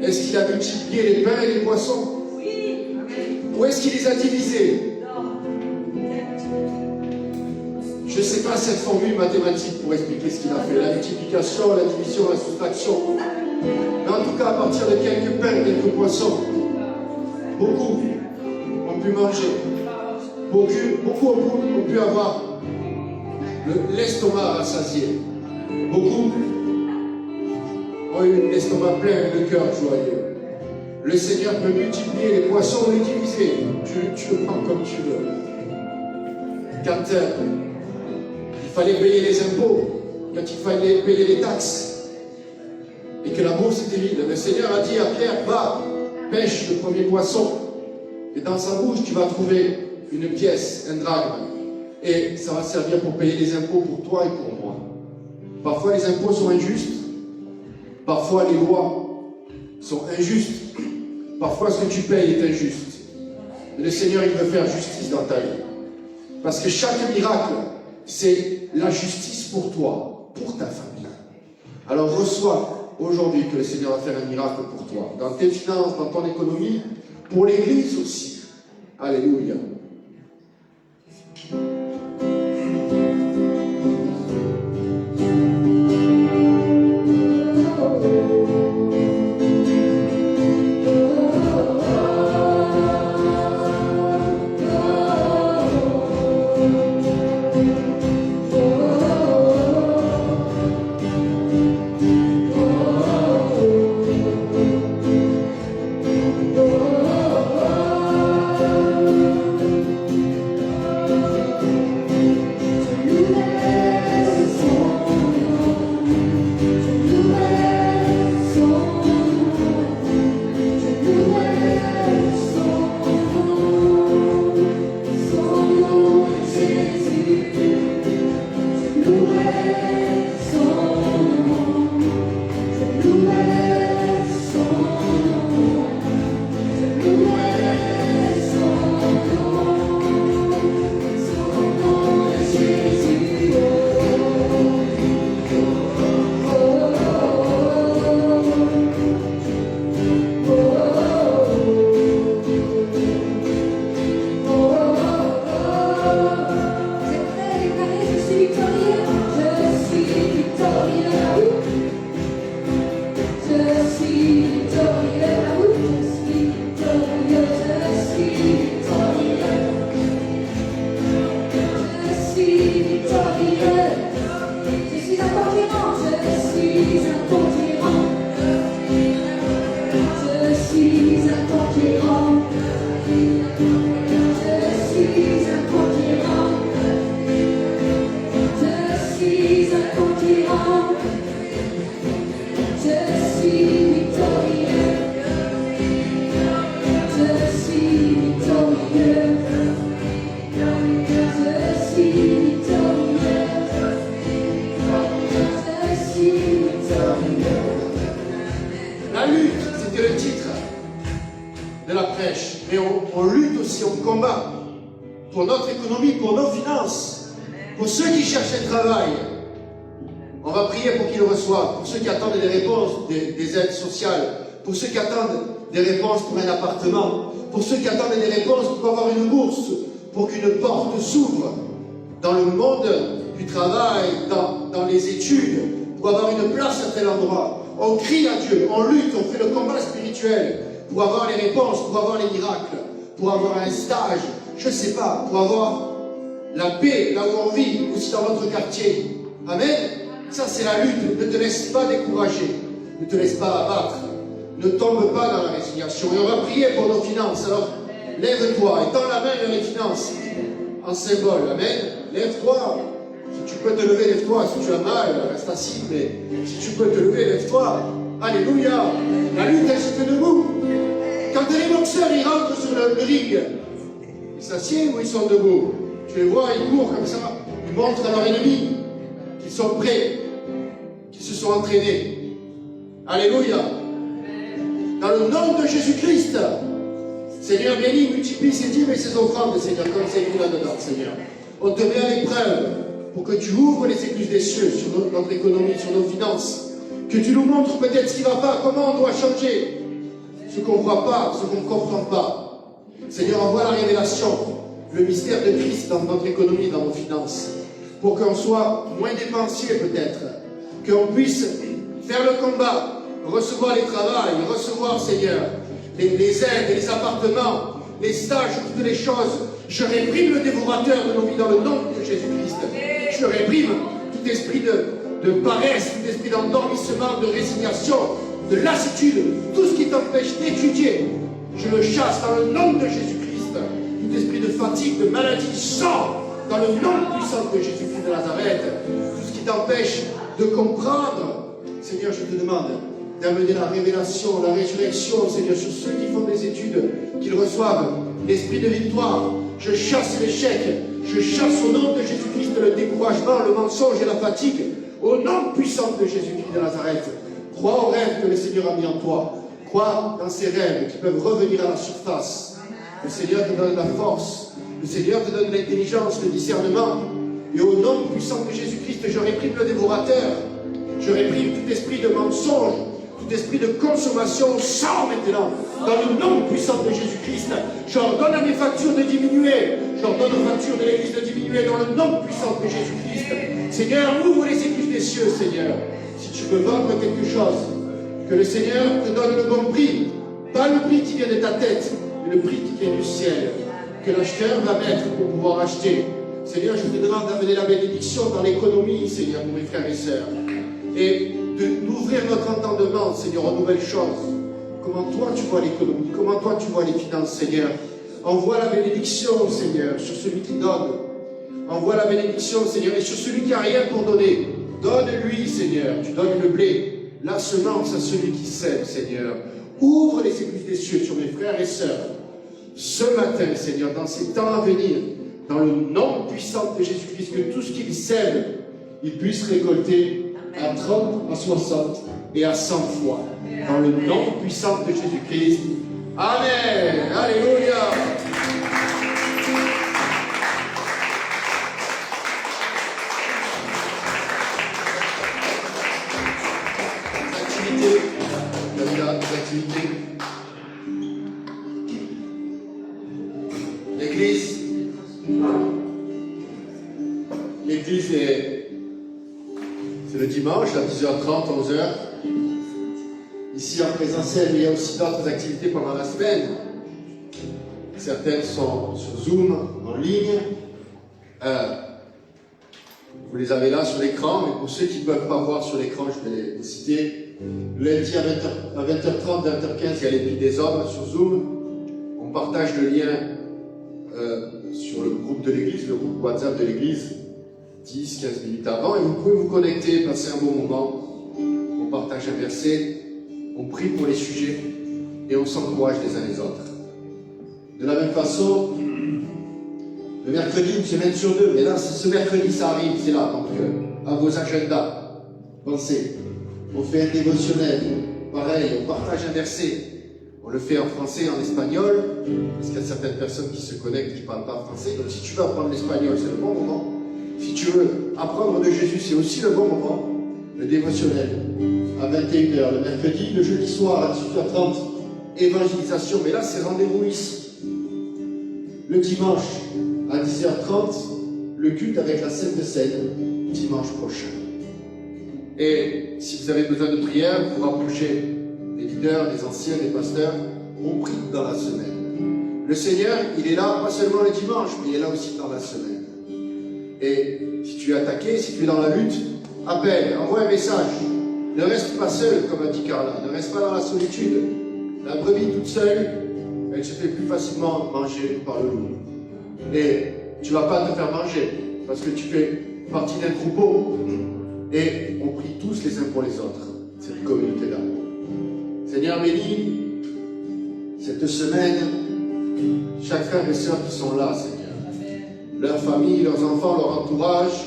Est-ce qu'il a multiplié les pains et les poissons? Oui. Ou est-ce qu'il les a divisés? Je ne sais pas cette formule mathématique pour expliquer ce qu'il a fait. La multiplication, la division, la soustraction. Mais en tout cas, à partir de quelques pains et quelques poissons, beaucoup ont pu manger. Beaucoup ont pu avoir l'estomac rassasié. Beaucoup ont eu l'estomac plein et le cœur joyeux. Le Seigneur peut multiplier les poissons ou les diviser. Tu le prends comme tu veux. Quand il fallait payer les impôts, quand il fallait payer les taxes, et que la bourse était vide, le Seigneur a dit à Pierre, va, pêche le premier poisson, et dans sa bouche tu vas trouver une pièce, un drachme, et ça va servir pour payer les impôts pour toi et pour moi. Parfois les impôts sont injustes, parfois les lois sont injustes, parfois ce que tu payes est injuste. Mais le Seigneur, il veut faire justice dans ta vie. Parce que chaque miracle, c'est la justice pour toi, pour ta famille. Alors reçois aujourd'hui que le Seigneur va faire un miracle pour toi, dans tes finances, dans ton économie, pour l'Église aussi. Alléluia. Oh. de la prêche, mais on lutte aussi, on combat pour notre économie, pour nos finances, pour ceux qui cherchent un travail. On va prier pour qu'ils le reçoivent, pour ceux qui attendent des réponses, des aides sociales, pour ceux qui attendent des réponses pour un appartement, pour ceux qui attendent des réponses pour avoir une bourse, pour qu'une porte s'ouvre dans le monde du travail, dans les études, pour avoir une place à tel endroit. On crie à Dieu, on lutte, on fait le combat spirituel pour avoir les réponses, pour avoir les miracles, pour avoir un stage, je ne sais pas, pour avoir la paix là où on vit, aussi dans notre quartier. Amen. Ça c'est la lutte. Ne te laisse pas décourager, ne te laisse pas abattre, ne tombe pas dans la résignation. Et on va prier pour nos finances. Alors lève-toi et tends la main vers les finances en symbole. Amen. Lève-toi. Si tu peux te lever, lève-toi. Si tu as mal, reste assis. Mais si tu peux te lever, lève-toi. Alléluia. La lutte, elle se fait debout. Quand les boxeurs, ils rentrent sur le ring, ils s'assiedent ou ils sont debout? Tu les vois, ils courent comme ça. Ils montrent à leur ennemi qu'ils sont prêts, qu'ils se sont entraînés. Alléluia. Dans le nom de Jésus-Christ, Seigneur, bénis, multiplie ses dîmes et ses offrandes, Seigneur, comme c'est écrit là-dedans, Seigneur. On te met à l'épreuve pour que tu ouvres les écluses des cieux sur notre économie, sur nos finances. Que tu nous montres peut-être ce qui ne va pas, comment on doit changer. Ce qu'on ne voit pas, ce qu'on ne comprend pas. Seigneur, envoie la révélation, le mystère de Christ dans notre économie, dans nos finances. Pour qu'on soit moins dépensier peut-être. Qu'on puisse faire le combat, recevoir les travails, recevoir, Seigneur, les aides, les appartements, les stages, toutes les choses. Je réprime le dévorateur de nos vies dans le nom de Jésus-Christ. Je réprime tout esprit de paresse, tout esprit d'endormissement, de résignation, de lassitude, tout ce qui t'empêche d'étudier. Je le chasse dans le nom de Jésus-Christ. Tout esprit de fatigue, de maladie, sort dans le nom puissant de Jésus-Christ de Nazareth. Tout ce qui t'empêche de comprendre, Seigneur, je te demande d'amener la révélation, la résurrection, Seigneur, sur ceux qui font des études, qu'ils reçoivent l'esprit de victoire. Je chasse l'échec, je chasse au nom de Jésus-Christ le découragement, le mensonge et la fatigue, au nom puissant de Jésus-Christ de Nazareth. Crois aux rêves que le Seigneur a mis en toi. Crois dans ces rêves qui peuvent revenir à la surface. Le Seigneur te donne la force, le Seigneur te donne l'intelligence, le discernement. Et au nom puissant de Jésus-Christ, je réprime le dévorateur. Je réprime tout esprit de mensonge, tout esprit de consommation. Sors maintenant dans le nom puissant de Jésus-Christ. J'ordonne à mes factures de diminuer. J'ordonne aux factures de l'Église de diminuer dans le nom puissant de Jésus-Christ. Seigneur, ouvre les écluses des cieux, Seigneur. Si tu veux vendre quelque chose, que le Seigneur te donne le bon prix. Pas le prix qui vient de ta tête, mais le prix qui vient du ciel. Que l'acheteur va mettre pour pouvoir acheter. Seigneur, je te demande d'amener la bénédiction dans l'économie, Seigneur, pour mes frères et sœurs. Et d'ouvrir notre entendement, Seigneur, aux nouvelles choses. Comment toi tu vois l'économie, comment toi tu vois les finances, Seigneur. Envoie la bénédiction, Seigneur, sur celui qui donne. Envoie la bénédiction, Seigneur, et sur celui qui n'a rien pour donner. Donne-lui, Seigneur, tu donnes le blé, la semence à celui qui sème, Seigneur. Ouvre les écluses des cieux sur mes frères et sœurs. Ce matin, Seigneur, dans ces temps à venir, dans le nom puissant de Jésus-Christ, que tout ce qu'ils sèment, ils puissent récolter à 30, à 60 et à 100 fois. Dans le nom puissant de Jésus-Christ. Amen. Alléluia. Activités. L'église c'est le dimanche à 10h30, 11h. Ici en présentiel, mais il y a aussi d'autres activités pendant la semaine. Certaines sont sur Zoom, en ligne. Vous les avez là sur l'écran, mais pour ceux qui ne peuvent pas voir sur l'écran, je vais les citer. Lundi à 20h30, 20h15, il y a l'Épître des hommes sur Zoom. On partage le lien sur le groupe de l'église, le groupe WhatsApp de l'église, 10-15 minutes avant, et vous pouvez vous connecter, passer un bon moment. On partage un verset, on prie pour les sujets, et on s'encourage les uns les autres. De la même façon, le mercredi, une semaine sur deux, mais là, ce mercredi, ça arrive, c'est là, donc à vos agendas, pensez. On fait un dévotionnel, pareil, on partage un verset, On le fait en français et en espagnol, parce qu'il y a certaines personnes qui se connectent qui ne parlent pas français. Donc si tu veux apprendre l'espagnol, c'est le bon moment. Si tu veux apprendre de Jésus, c'est aussi le bon moment. Le dévotionnel à 21h le mercredi, le jeudi soir à 18h30, évangélisation. Mais là, c'est rendez-vous ici. Le dimanche à 10h30, le culte avec la Sainte Seine, dimanche prochain. Et si vous avez besoin de prière, vous rapprochez des leaders, des anciens, des pasteurs, on prie dans la semaine. Le Seigneur, il est là pas seulement le dimanche, mais il est là aussi dans la semaine. Et si tu es attaqué, si tu es dans la lutte, appelle, envoie un message. Ne reste pas seul, comme a dit Carla, ne reste pas dans la solitude. La brebis toute seule, elle se fait plus facilement manger par le loup. Et tu ne vas pas te faire manger, parce que tu fais partie d'un troupeau. Et on prie tous les uns pour les autres, cette communauté-là. Seigneur, bénis cette semaine chaque frère et sœur qui sont là, Seigneur. Leur famille, leurs enfants, leur entourage,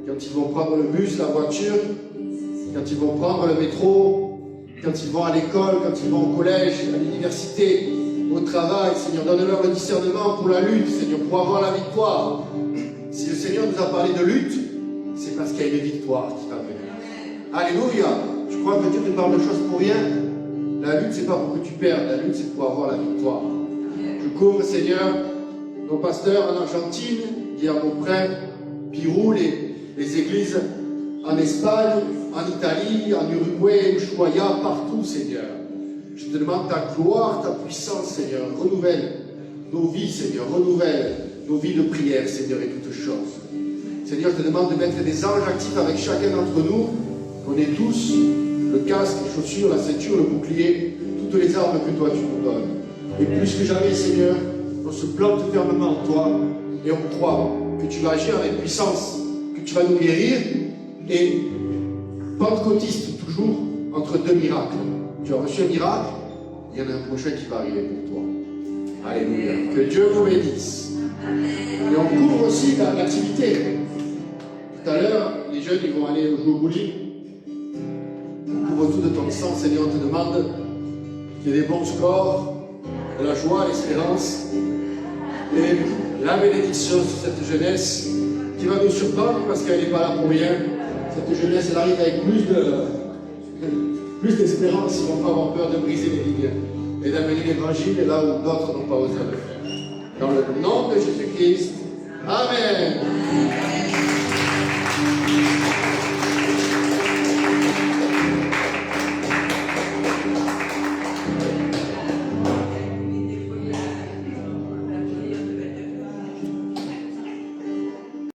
quand ils vont prendre le bus, la voiture, quand ils vont prendre le métro, quand ils vont à l'école, quand ils vont au collège, à l'université, au travail, Seigneur, donne-leur le discernement pour la lutte, Seigneur, pour avoir la victoire. Si le Seigneur nous a parlé de lutte, c'est parce qu'il y a une victoire qui va venir. Alléluia. Je crois que Dieu ne parle de choses pour rien. La lutte, c'est pas pour que tu perdes. La lutte, c'est pour avoir la victoire. Je couvre, Seigneur, nos pasteurs en Argentine, Guillermo Mopré, Pirou, les églises en Espagne, en Italie, en Uruguay, Ushuaïa, partout, Seigneur. Je te demande ta gloire, ta puissance, Seigneur. Renouvelle nos vies, Seigneur. Renouvelle nos vies de prière, Seigneur, et toutes choses. Seigneur, je te demande de mettre des anges actifs avec chacun d'entre nous, qu'on ait tous le casque, les chaussures, la ceinture, le bouclier, toutes les armes que toi tu nous donnes. Et plus que jamais, Seigneur, on se plante fermement en toi et on croit que tu vas agir avec puissance, que tu vas nous guérir. Et pentecôtiste, toujours entre deux miracles. Tu as reçu un miracle, il y en a un prochain qui va arriver pour toi. Alléluia. Que Dieu vous bénisse. Et on couvre aussi l'activité. Tout à l'heure, les jeunes ils vont aller jouer au bowling. On couvre tout de ton sang, Seigneur, on te demande qu'il y ait des bons scores, de la joie, l'espérance et la bénédiction sur cette jeunesse qui va nous surprendre parce qu'elle n'est pas là pour rien. Cette jeunesse, elle arrive avec plus d'espérance, ils ne vont pas avoir peur de briser les lignes et d'amener l'évangile là où d'autres n'ont pas osé le faire. Dans le nom de Jésus-Christ, Amen.